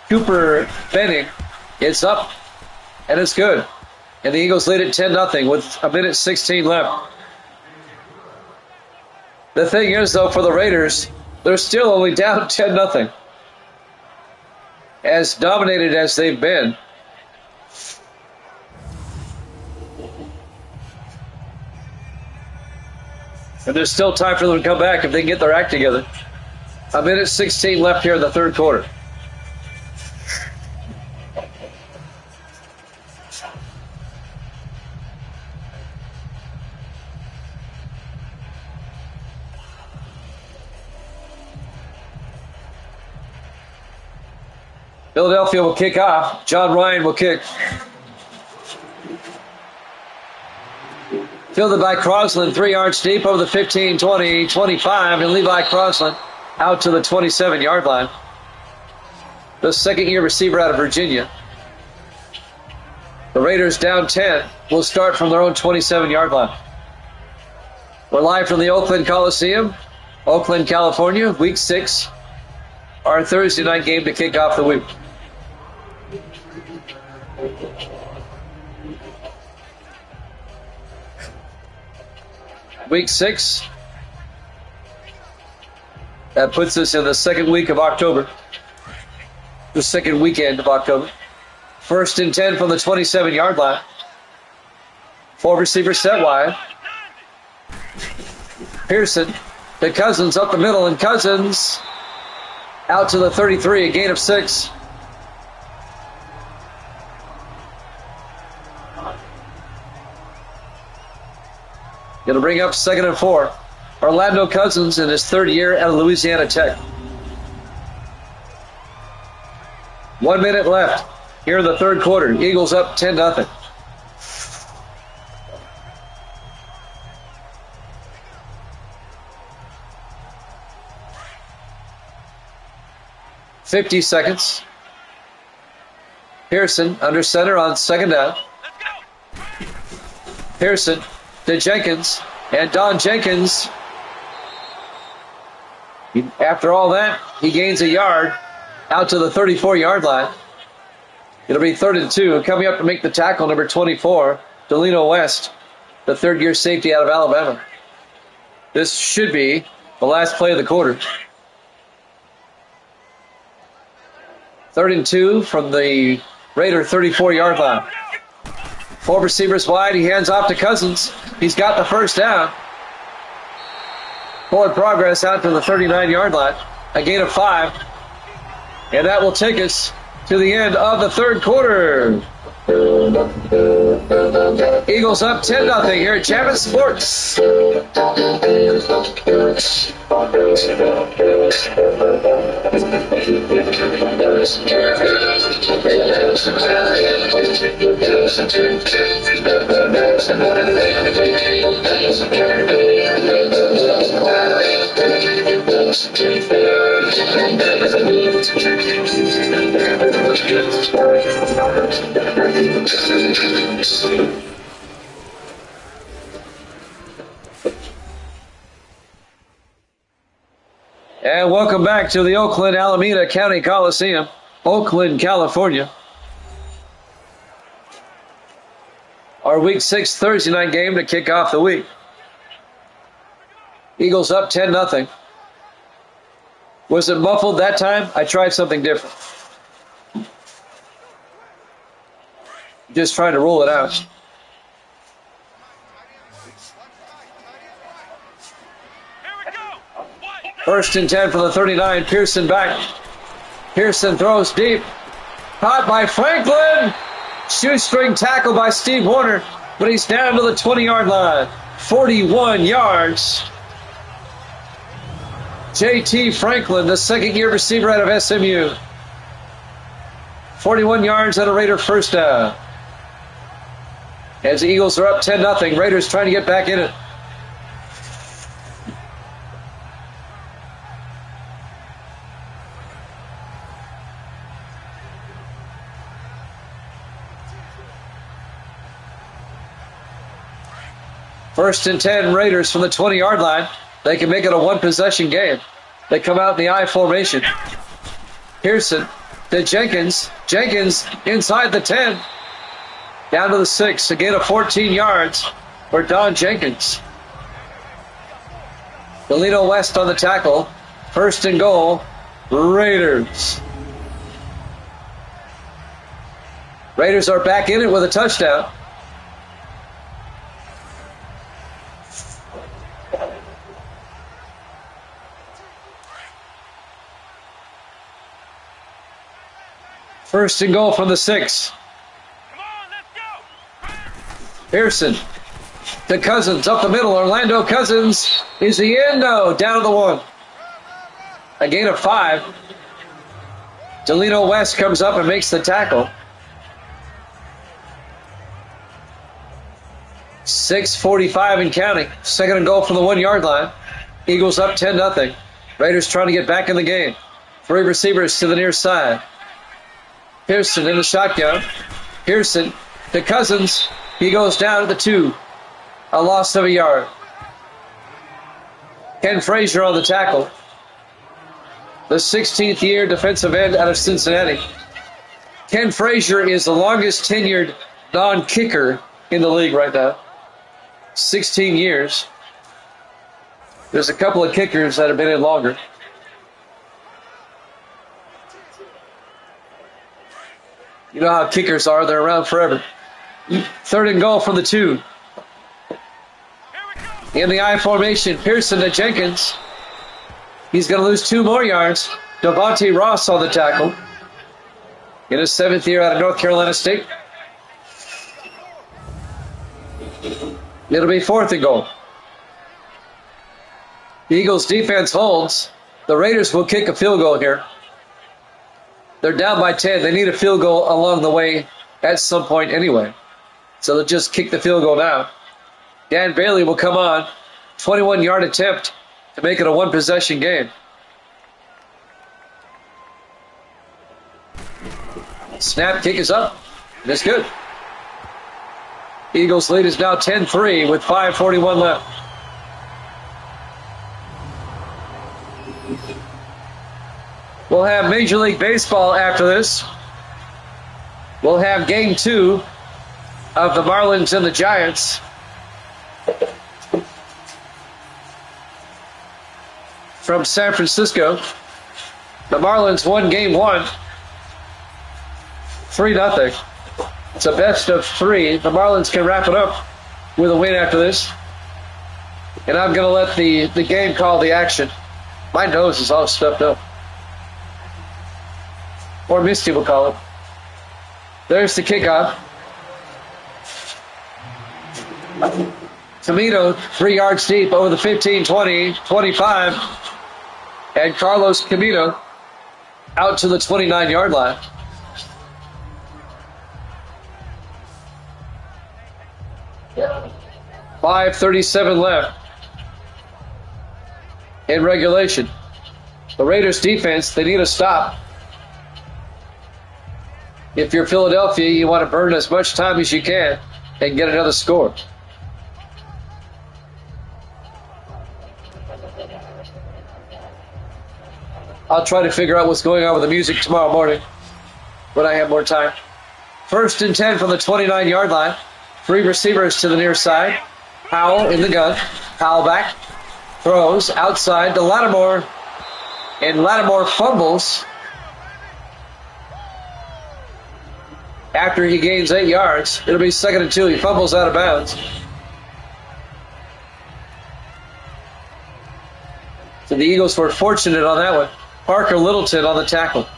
Cooper Benning is up, and it's good. And the Eagles lead at 10-0 with 1:16 left. The thing is, though, for the Raiders, they're still only down 10-0. As dominated as they've been. And there's still time for them to come back if they can get their act together. 1:16 left here in the third quarter. Philadelphia will kick off. John Ryan will kick. Fielded by Crosland, 3 yards deep over the 15, 20, 25, and Levi Crosland out to the 27-yard line. The second-year receiver out of Virginia. The Raiders down 10 will start from their own 27-yard line. We're live from the Oakland Coliseum, Oakland, California, Week 6. Our Thursday night game to kick off the week. Week 6. That puts us in the second week of October. The second weekend of October. 1st and 10 from the 27-yard line. 4 receivers set wide. Pearson to Cousins up the middle, and Cousins out to the 33, a gain of 6. Going to bring up 2nd and 4. Orlando Cousins in his 3rd year out of Louisiana Tech. 1 minute left here in the third quarter. Eagles up 10-0. $50 seconds. Pearson under center on 2nd down. Pearson to Jenkins, and Don Jenkins, after all that, he gains a yard out to the 34-yard line. It'll be 3rd and 2. Coming up to make the tackle, number 24, Delino West, the 3rd-year safety out of Alabama. This should be the last play of the quarter. 3rd and 2 from the Raider 34-yard line. 4 receivers wide. He hands off to Cousins. He's got the first down. Forward progress out to the 39-yard line. A gain of 5. And that will take us to the end of the third quarter. Eagles up 10-0 here at Javits Sports. And welcome back to the Oakland Alameda County Coliseum, Oakland, California. Our Week 6 Thursday night game to kick off the week. Eagles up 10-0. Was it muffled that time? I tried something different. Just trying to rule it out. First and 10 from the 39. Pearson back. Pearson throws deep. Caught by Franklin. Shoestring tackle by Steve Warner. But he's down to the 20-yard line. 41 yards. J.T. Franklin, the 2nd-year receiver out of SMU. 41 yards and a Raider first down. As the Eagles are up 10-0. Raiders trying to get back in it. First and 10 Raiders from the 20-yard line. They can make it a one-possession game. They come out in the I formation. Pearson to Jenkins. Jenkins inside the 10. Down to the 6. A gain of 14 yards for Don Jenkins. Delino West on the tackle. First and goal, Raiders. Raiders are back in it with a touchdown. First and goal from the 6. Come on, let's go. Pearson to Cousins up the middle. Orlando Cousins is the end. No, down to the 1. A gain of 5. Delino West comes up and makes the tackle. 6:45 and counting. Second and goal from the 1-yard line. Eagles up 10-0. Raiders trying to get back in the game. 3 receivers to the near side. Pearson in the shotgun. Pearson to Cousins. He goes down to the 2. A loss of a yard. Ken Frazier on the tackle. The 16th year defensive end out of Cincinnati. Ken Frazier is the longest tenured non-kicker in the league right now. 16 years. There's a couple of kickers that have been in longer. You know how kickers are. They're around forever. Third and goal from the 2. In the I formation, Pearson to Jenkins. He's going to lose 2 more yards. Devontae Ross on the tackle. In his 7th year out of North Carolina State. It'll be 4th and goal. The Eagles defense holds. The Raiders will kick a field goal here. They're down by 10. They need a field goal along the way at some point anyway. So they'll just kick the field goal now. Dan Bailey will come on. 21-yard attempt to make it a one-possession game. Snap, kick is up. And it's good. Eagles lead is now 10-3 with 5:41 left. We'll have Major League Baseball after this. We'll have game 2 of the Marlins and the Giants. From San Francisco. The Marlins won game 1. 3-0. It's a best of 3. The Marlins can wrap it up with a win after this. And I'm going to let the game call the action. My nose is all stuffed up. Or Misty will call it. There's the kickoff. Camino 3 yards deep over the 15, 20, 25. And Carlos Camino out to the 29-yard line. Yeah. 5:37 left in regulation. The Raiders defense, they need a stop. If you're Philadelphia, you want to burn as much time as you can and get another score. I'll try to figure out what's going on with the music tomorrow morning when I have more time. First and 10 from the 29-yard line. 3 receivers to the near side. Powell in the gun. Powell back. Throws outside to Lattimore. And Lattimore fumbles after he gains 8 yards. It'll be 2nd and 2. He fumbles out of bounds. So the Eagles were fortunate on that one. Parker Littleton on the tackle.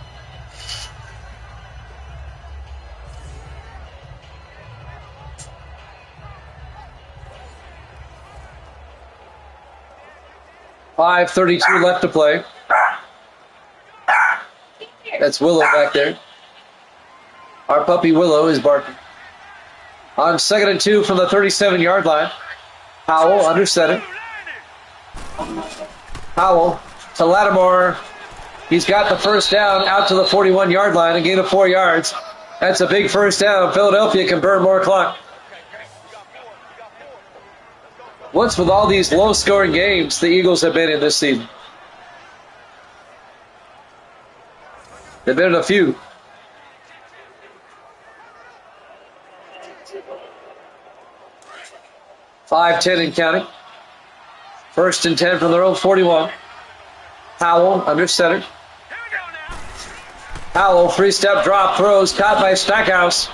.5:32 left to play. That's Willow back there. Our puppy Willow is barking. On 2nd and 2 from the 37-yard line. Powell under center. Powell to Lattimore. He's got the first down out to the 41-yard line, a gain of 4 yards. That's a big first down. Philadelphia can burn more clock. What's with all these low-scoring games the Eagles have been in this season? They've been in a few. .5-10 and counting. 1st and 10 from their own 41. Howell under center. Howell, three-step drop, throws, caught by Stackhouse.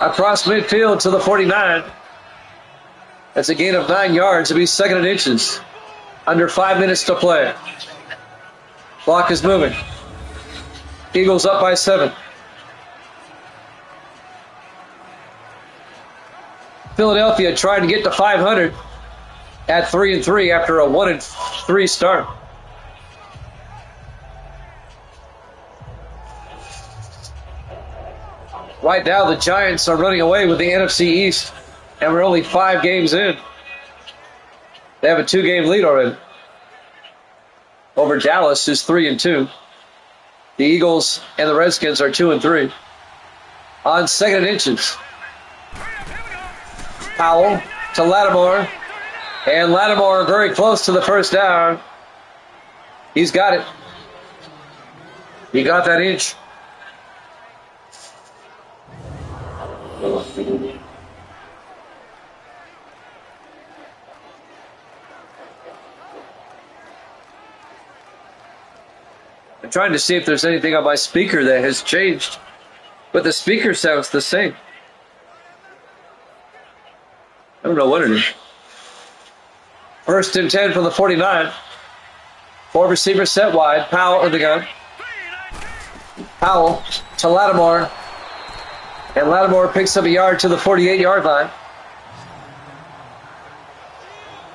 Across midfield to the 49. That's a gain of 9 yards. It'll be 2nd and inches. Under 5 minutes to play. Clock is moving. Eagles up by 7. Philadelphia trying to get to 500 at 3-3 after a 1-3 start. Right now, the Giants are running away with the NFC East, and we're only 5 games in. They have a 2-game lead already over Dallas, who's 3-2. The Eagles and the Redskins are 2-3. On 2nd and inches. Powell to Lattimore, and Lattimore very close to the first down. He's got it. He got that inch. I'm trying to see if there's anything on my speaker that has changed, but the speaker sounds the same. I don't know what it is. 1st and 10 from the 49. 4 receivers set wide. Powell in the gun. Powell to Lattimore. And Lattimore picks up a yard to the 48-yard line.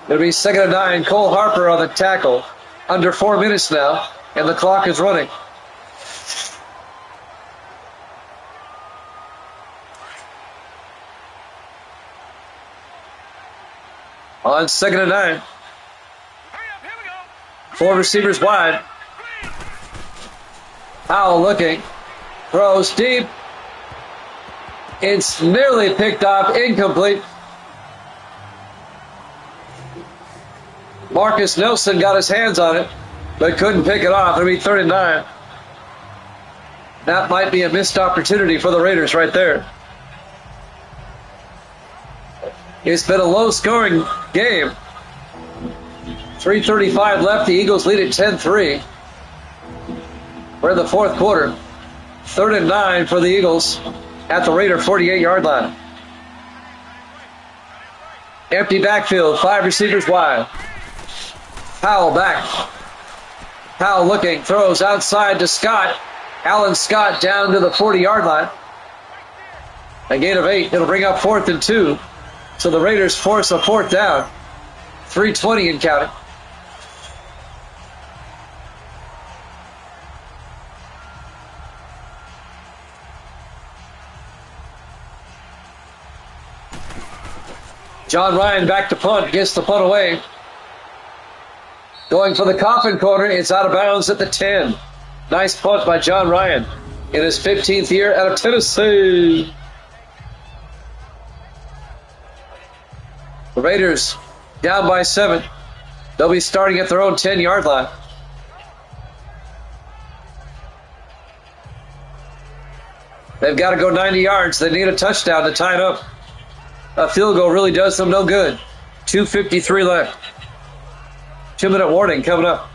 It'll be 2nd and 9. Cole Harper on the tackle. Under 4 minutes now, and the clock is running. On 2nd and 9. 4 receivers wide. Powell looking. Throws deep. It's nearly picked off. Incomplete. Marcus Nelson got his hands on it, but couldn't pick it off. It'll be 3rd and 9. That might be a missed opportunity for the Raiders right there. It's been a low-scoring game. 3:35 left. The Eagles lead at 10-3. We're in the 4th quarter. 3rd and 9 for the Eagles at the Raider 48-yard line. Empty backfield. 5 receivers wide. Powell back. Powell looking. Throws outside to Scott. Alan Scott down to the 40-yard line. A gain of 8. It'll bring up 4th and 2. So the Raiders force a 4th down. 3:20 and counting. John Ryan back to punt. Gets the punt away. Going for the coffin corner. It's out of bounds at the 10. Nice punt by John Ryan in his 15th year out of Tennessee. The Raiders down by 7. They'll be starting at their own 10-yard line. They've got to go 90 yards. They need a touchdown to tie it up. A field goal really does them no good. 2:53 left. 2-minute warning coming up.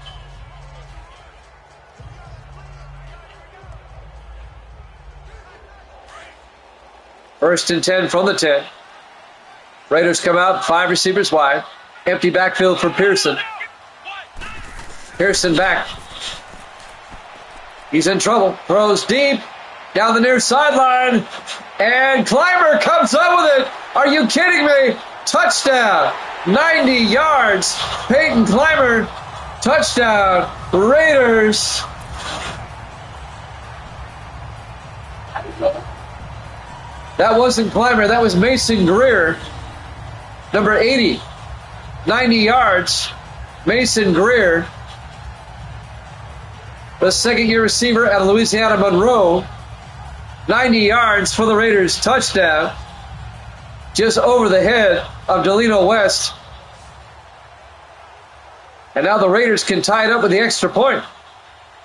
First and 10 from the 10. Raiders come out, 5 receivers wide. Empty backfield for Pearson. Pearson back. He's in trouble. Throws deep. Down the near sideline. And Clymer comes up with it. Are you kidding me? Touchdown. 90 yards. Peyton Clymer. Touchdown. Raiders. That wasn't Clymer. That was Mason Greer. Number 80. 90 yards. Mason Greer. The second-year receiver out of Louisiana Monroe. 90 yards for the Raiders. Touchdown. Just over the head of Delino West. And now the Raiders can tie it up with the extra point.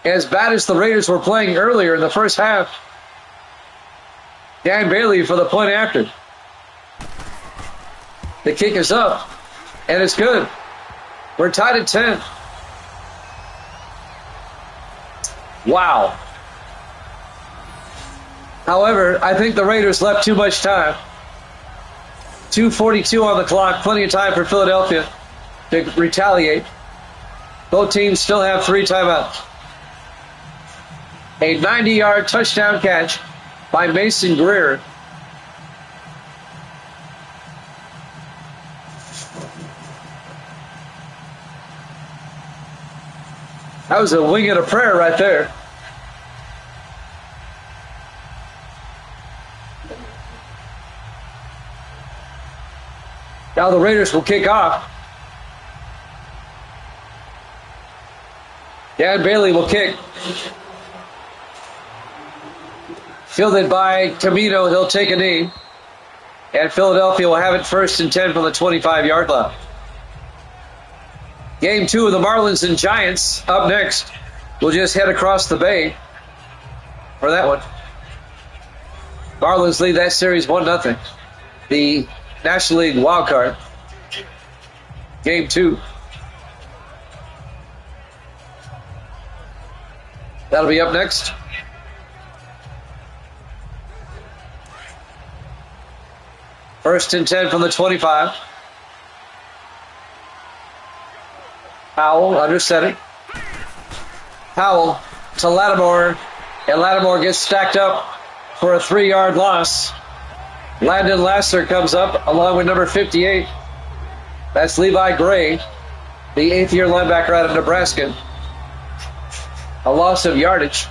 As bad as the Raiders were playing earlier in the first half, Dan Bailey for the point after. The kick is up, and it's good. We're tied at 10. Wow. However, I think the Raiders left too much time. 2:42 on the clock, plenty of time for Philadelphia to retaliate. Both teams still have 3 timeouts. A 90-yard touchdown catch by Mason Greer. That was a wing and a prayer right there. Now the Raiders will kick off. Dan Bailey will kick. Fielded by Camino, he'll take a knee. And Philadelphia will have it 1st and 10 from the 25-yard line. Game 2 of the Marlins and Giants up next. We'll just head across the bay for that one. Marlins lead that series 1-0. The National League wild card. Game 2. That'll be up next. First and 10 from the 25. Powell under center. Powell to Lattimore. And Lattimore gets stacked up for a 3-yard loss. Landon Lasser comes up along with number 58. That's Levi Gray, the 8th-year linebacker out of Nebraska. A loss of yardage.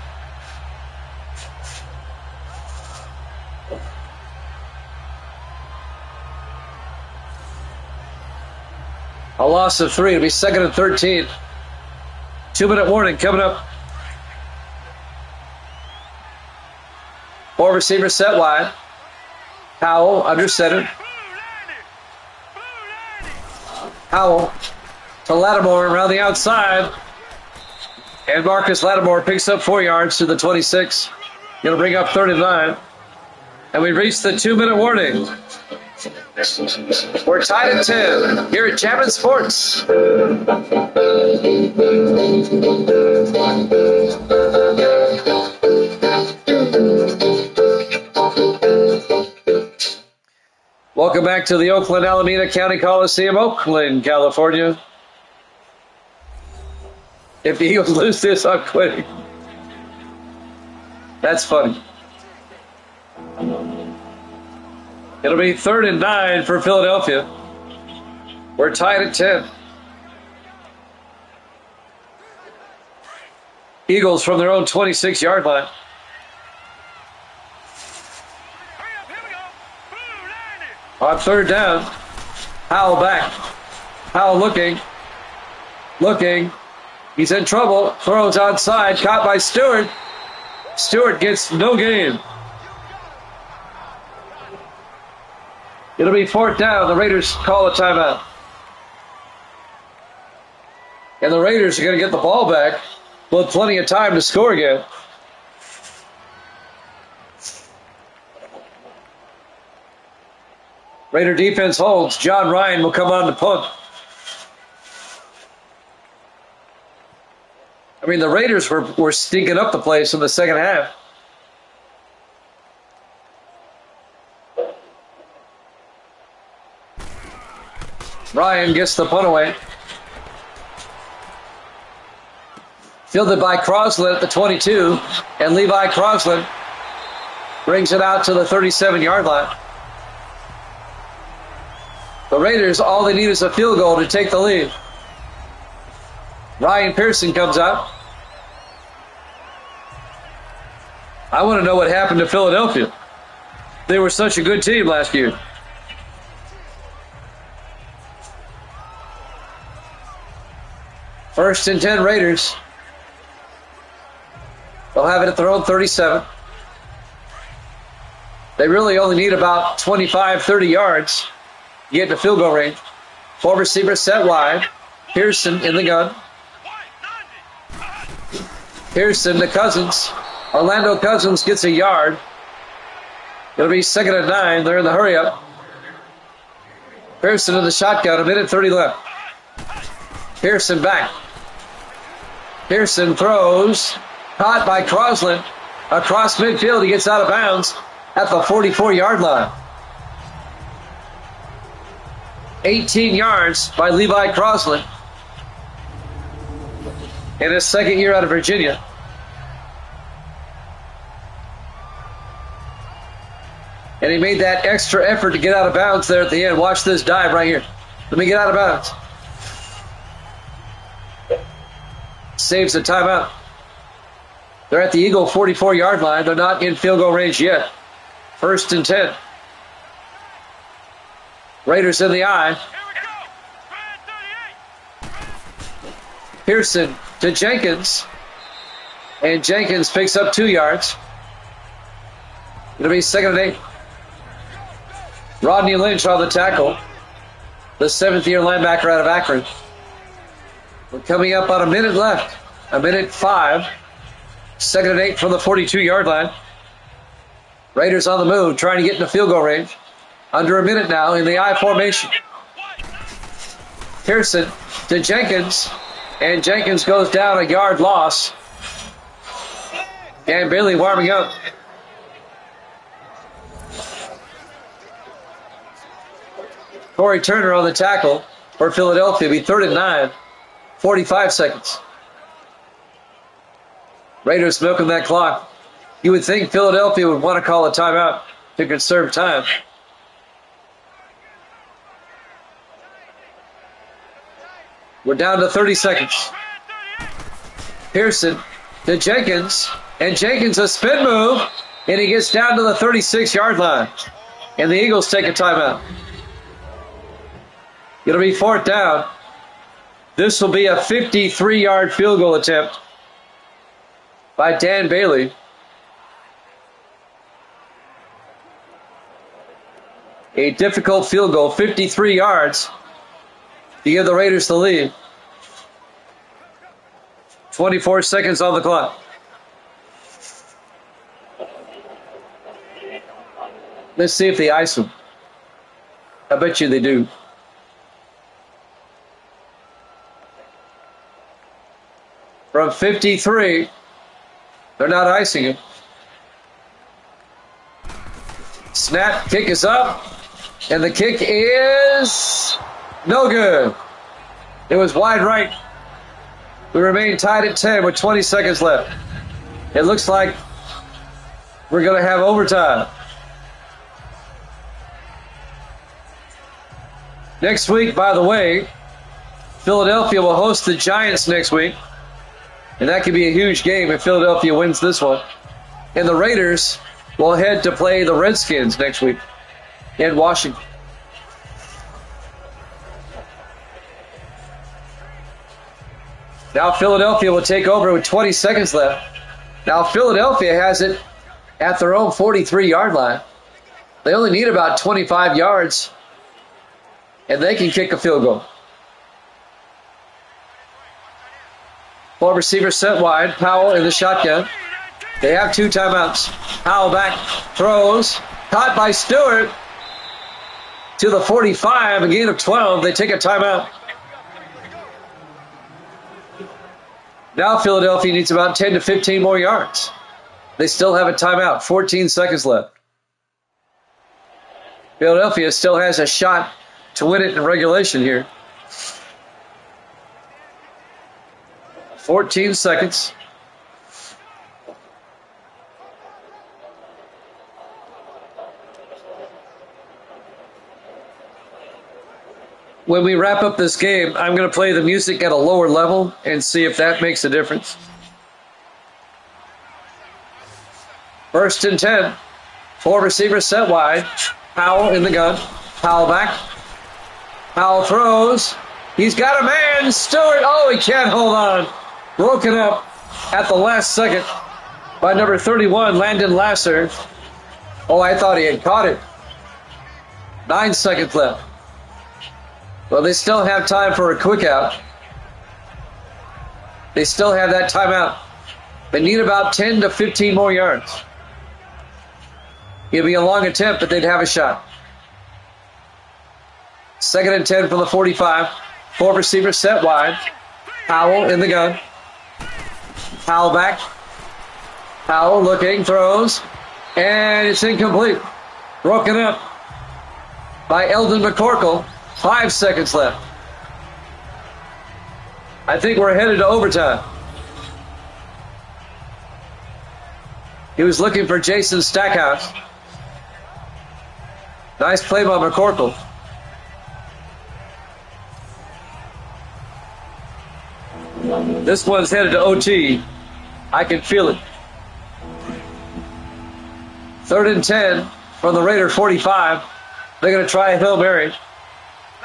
A loss of 3. It'll be 2nd and 13. 2-minute warning coming up. 4 receivers set wide. Powell under center. Powell to Lattimore around the outside. And Marcus Lattimore picks up 4 yards to the 26. Going to bring up 3rd and 9. And we reached the 2-minute warning. We're tied at 10 here at Jammin' Sports. Welcome back to the Oakland Alameda County Coliseum, Oakland, California. If the Eagles lose this, I'm quitting. That's funny. It'll be 3rd and 9 for Philadelphia. We're tied at 10. Eagles from their own 26-yard line. On 3rd down, Powell back. Powell looking. He's in trouble. Throws onside. Caught by Stewart. Stewart gets no gain. It'll be 4th down. The Raiders call a timeout. And the Raiders are going to get the ball back with plenty of time to score again. Raider defense holds. John Ryan will come on to punt. I mean, the Raiders were stinking up the place in the second half. Ryan gets the punt away. Fielded by Crosland at the 22, and Levi Crosland brings it out to the 37-yard line. The Raiders, all they need is a field goal to take the lead. Ryan Pearson comes out. I want to know what happened to Philadelphia. They were such a good team last year. First and 10 Raiders. They'll have it at their own 37. They really only need about 25, 30 yards to get to field goal range. 4 receivers set wide. Pearson in the gun. Pearson to Cousins. Orlando Cousins gets a yard. It'll be 2nd and 9. They're in the hurry up. Pearson in the shotgun. 1:30 left. Pearson back. Pearson throws. Caught by Crosland. Across midfield. He gets out of bounds at the 44-yard line. 18 yards by Levi Crosland. In his second year out of Virginia. And he made that extra effort to get out of bounds there at the end. Watch this dive right here. Let me get out of bounds. Saves the timeout. They're at the Eagle 44-yard line. They're not in field goal range yet. 1st and 10. Raiders in the eye. Pearson to Jenkins. And Jenkins picks up 2 yards. It'll be 2nd and 8. Rodney Lynch on the tackle. The 7th-year linebacker out of Akron. We're coming up on a minute left. 1:05. 2nd and 8 from the 42-yard line. Raiders on the move, trying to get into field goal range. Under a minute now in the I formation. Pearson to Jenkins. And Jenkins goes down, a yard loss. And Bailey warming up. Corey Turner on the tackle for Philadelphia. It'll be 3rd and 9. 45 seconds. Raiders milking that clock. You would think Philadelphia would want to call a timeout to conserve time. We're down to 30 seconds. Pearson to Jenkins. And Jenkins a spin move. And he gets down to the 36-yard line. And the Eagles take a timeout. It'll be 4th down. This will be a 53-yard field goal attempt by Dan Bailey. A difficult field goal, 53 yards to give the Raiders the lead. 24 seconds on the clock. Let's see if they ice him. I bet you they do. From 53, they're not icing him. Snap, kick is up, and the kick is no good. It was wide right. We remain tied at 10 with 20 seconds left. It looks like we're going to have overtime. Next week, by the way, Philadelphia will host the Giants next week. And that could be a huge game if Philadelphia wins this one. And the Raiders will head to play the Redskins next week in Washington. Now Philadelphia will take over with 20 seconds left. Now Philadelphia has it at their own 43-yard line. They only need about 25 yards, and they can kick a field goal. 4 receivers set wide. Powell in the shotgun. They have 2 timeouts. Powell back, throws. Caught by Stewart to the 45, a gain of 12. They take a timeout. Now Philadelphia needs about 10 to 15 more yards. They still have a timeout. 14 seconds left. Philadelphia still has a shot to win it in regulation here. 14 seconds. When we wrap up this game, I'm going to play the music at a lower level and see if that makes a difference. 1st and 10. 4 receivers set wide. Powell in the gun. Powell back. Powell throws. He's got a man. Stewart. Oh, he can't hold on. Broken up at the last second by number 31, Landon Lasser. Oh, I thought he had caught it. 9 seconds left. Well, they still have time for a quick out. They still have that timeout. They need about 10 to 15 more yards. It'd be a long attempt, but they'd have a shot. 2nd and 10 from the 45. 4 receivers set wide. Powell in the gun. Powell back. Powell looking, throws, and it's incomplete. Broken up by Eldon McCorkle. 5 seconds left. I think we're headed to overtime. He was looking for Jason Stackhouse. Nice play by McCorkle. This one's headed to OT. I can feel it. 3rd and 10 from the Raider 45. They're going to try a Hail Mary.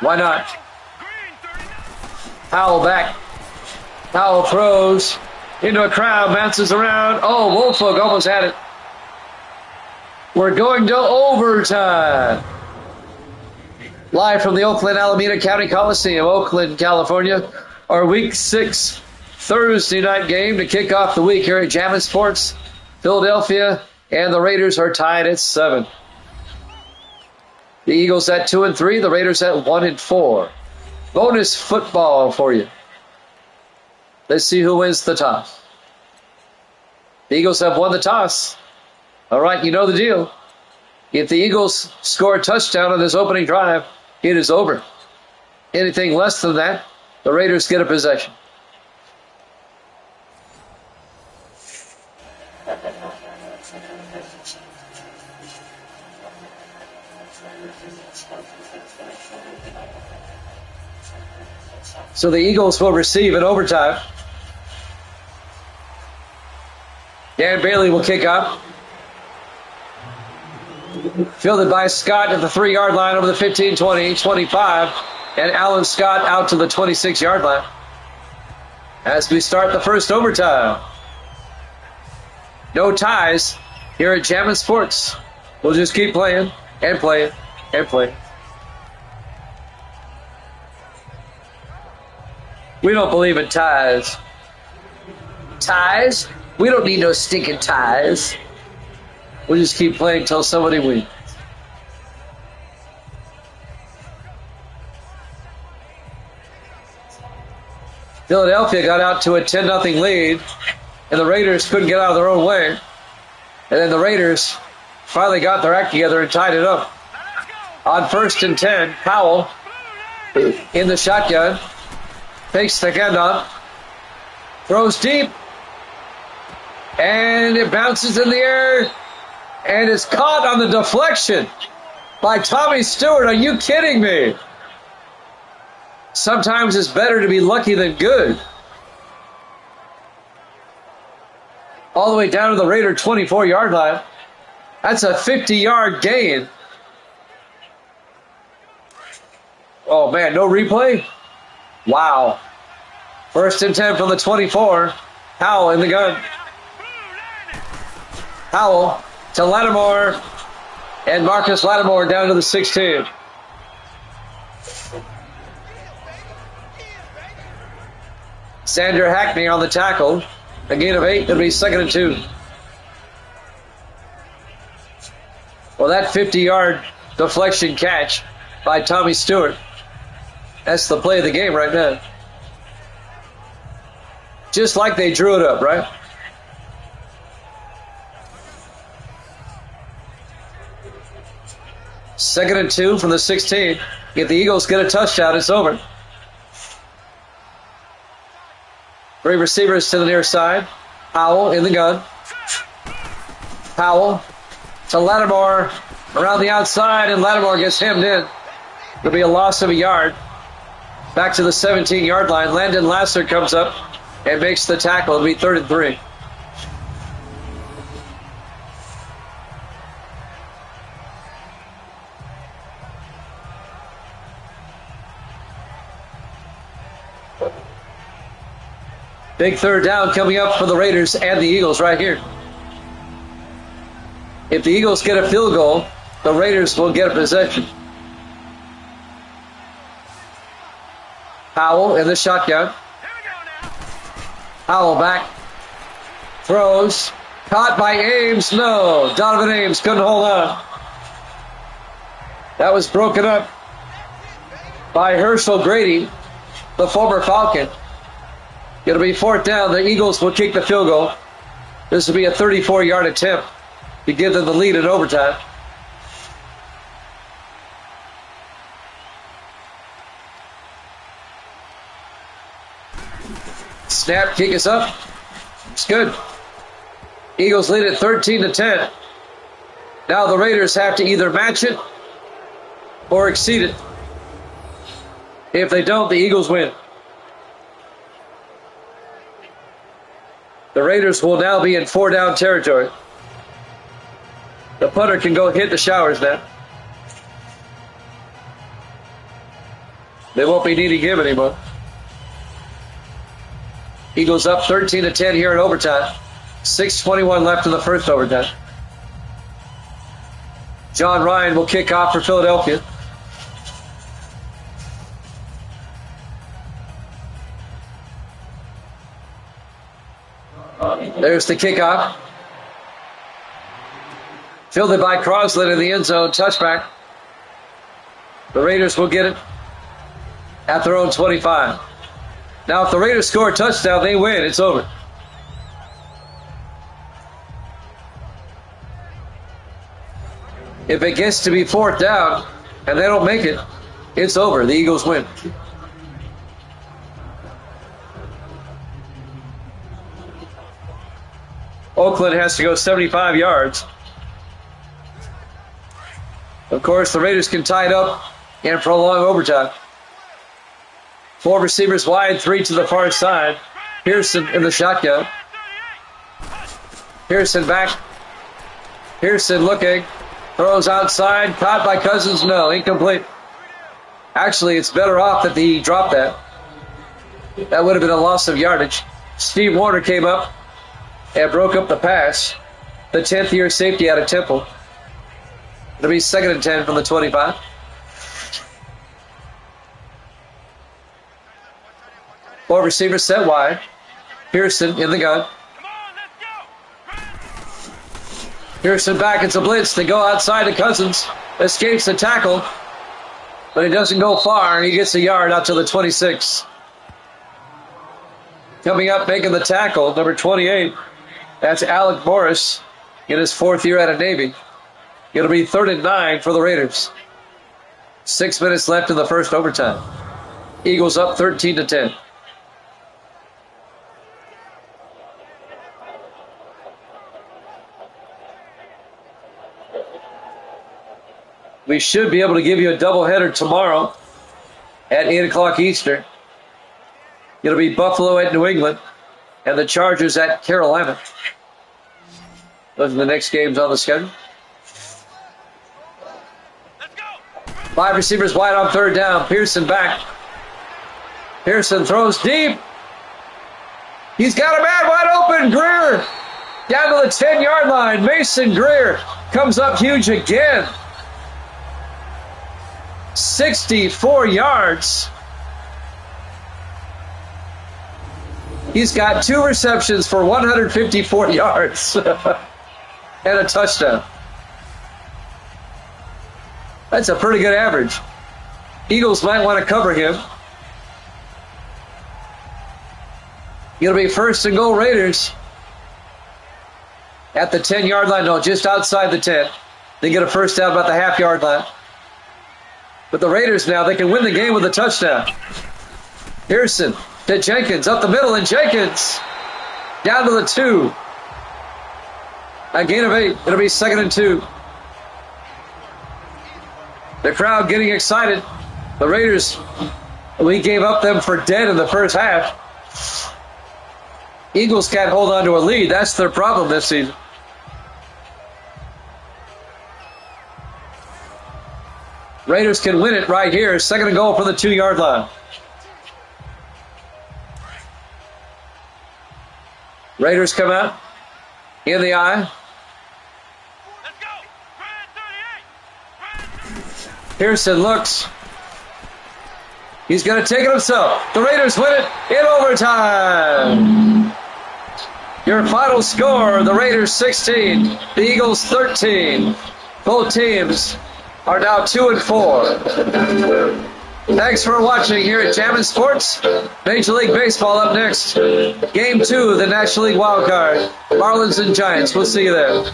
Why not? Powell back. Powell throws into a crowd, bounces around. Oh, Woolfolk almost had it. We're going to overtime. Live from the Oakland Alameda County Coliseum, Oakland, California. Our Week 6 Thursday night game to kick off the week here at Jammin' Sports. Philadelphia and the Raiders are tied at 7. The Eagles at 2 and 3. The Raiders at 1 and 4. Bonus football for you. Let's see who wins the toss. The Eagles have won the toss. All right, you know the deal. If the Eagles score a touchdown on this opening drive, it is over. Anything less than that, the Raiders get a possession. So the Eagles will receive in overtime. Dan Bailey will kick off. Fielded by Scott at the 3-yard line over the 15, 20, 25. And Alan Scott out to the 26-yard line. As we start the first overtime. No ties here at Jammin' Sports. We'll just keep playing and playing and playing. We don't believe in ties. Ties? We don't need no stinking ties. We'll just keep playing until somebody wins. Philadelphia got out to a 10-0 lead, and the Raiders couldn't get out of their own way. And then the Raiders finally got their act together and tied it up. On 1st and 10, Powell in the shotgun. Takes the handoff. Throws deep. And it bounces in the air. And is caught on the deflection by Tommy Stewart. Are you kidding me? Sometimes it's better to be lucky than good. All the way down to the Raider 24-yard line. That's a 50-yard gain. Oh, man, no replay? Wow. 1st and 10 from the 24. Powell in the gun. Powell to Lattimore. And Marcus Lattimore down to the 16. Sander Hackney on the tackle. A gain of 8. It'll be 2nd and 2. Well, that 50-yard deflection catch by Tommy Stewart. That's the play of the game right now. Just like they drew it up, right? Second and 2 from the 16. If the Eagles get a touchdown, it's over. 3 receivers to the near side. Powell in the gun. Powell to Lattimore around the outside, and Lattimore gets hemmed in. It'll be a loss of a yard. Back to the 17-yard line. Landon Lasser comes up and makes the tackle. It'll be 3rd and 3. Big 3rd down coming up for the Raiders and the Eagles right here. If the Eagles get a field goal, the Raiders will get a possession. Powell in the shotgun. Howell back. Throws. Caught by Ames. No. Donovan Ames couldn't hold on. That was broken up by Herschel Grady, the former Falcon. Going to be fourth down. The Eagles will kick the field goal. This will be a 34-yard attempt to give them the lead in overtime. Snap, kick is up. It's good. Eagles lead it 13-10. Now the Raiders have to either match it or exceed it. If they don't, the Eagles win. The Raiders will now be in 4-down territory. The punter can go hit the showers now. They won't be needing him anymore. Eagles up 13-10 here in overtime. 6:21 left in the first overtime. John Ryan will kick off for Philadelphia. There's the kickoff. Fielded by Crosland in the end zone. Touchback. The Raiders will get it at their own 25. Now, if the Raiders score a touchdown, they win. It's over. If it gets to be fourth down and they don't make it, it's over. The Eagles win. Oakland has to go 75 yards. Of course, the Raiders can tie it up and prolong overtime. 4 receivers wide, 3 to the far side. Pearson in the shotgun. Pearson back. Pearson looking. Throws outside. Caught by Cousins. No, incomplete. Actually, it's better off that he dropped that. That would have been a loss of yardage. Steve Warner came up and broke up the pass. The 10th-year safety out of Temple. It'll be 2nd and 10 from the 25. Four receivers set wide. Pearson in the gun. Pearson back. It's a blitz. They go outside to Cousins. Escapes the tackle. But he doesn't go far, and he gets a yard out to the 26. Coming up, making the tackle, number 28. That's Alec Morris in his 4th year out of Navy. It'll be 3rd and 9 for the Raiders. 6 minutes left in the first overtime. Eagles up 13-10. We should be able to give you a doubleheader tomorrow at 8 o'clock Eastern. It'll be Buffalo at New England and the Chargers at Carolina. Those are the next games on the schedule. 5 receivers wide on 3rd down. Pearson back. Pearson throws deep. He's got a man wide open. Greer down to the 10-yard line. Mason Greer comes up huge again. 64 yards. He's got 2 receptions for 154 yards and a touchdown. That's a pretty good average. Eagles might want to cover him. It'll be 1st and goal Raiders at the 10-yard line. No, just outside the 10. They get a first down about the half-yard line. But the Raiders now, they can win the game with a touchdown. Pearson to Jenkins, up the middle, and Jenkins down to the 2. A gain of 8. It'll be 2nd and 2. The crowd getting excited. The Raiders, we gave up them for dead in the first half. Eagles can't hold on to a lead. That's their problem this season. Raiders can win it right here. 2nd and goal from the 2-yard line. Raiders come out in the eye. Pearson looks. He's going to take it himself. The Raiders win it in overtime. Your final score, the Raiders 16, the Eagles 13. Both teams are now 2-4. Thanks for watching here at Jammin' Sports. Major League Baseball up next. Game 2 of the National League Wild Card. Marlins and Giants. We'll see you there.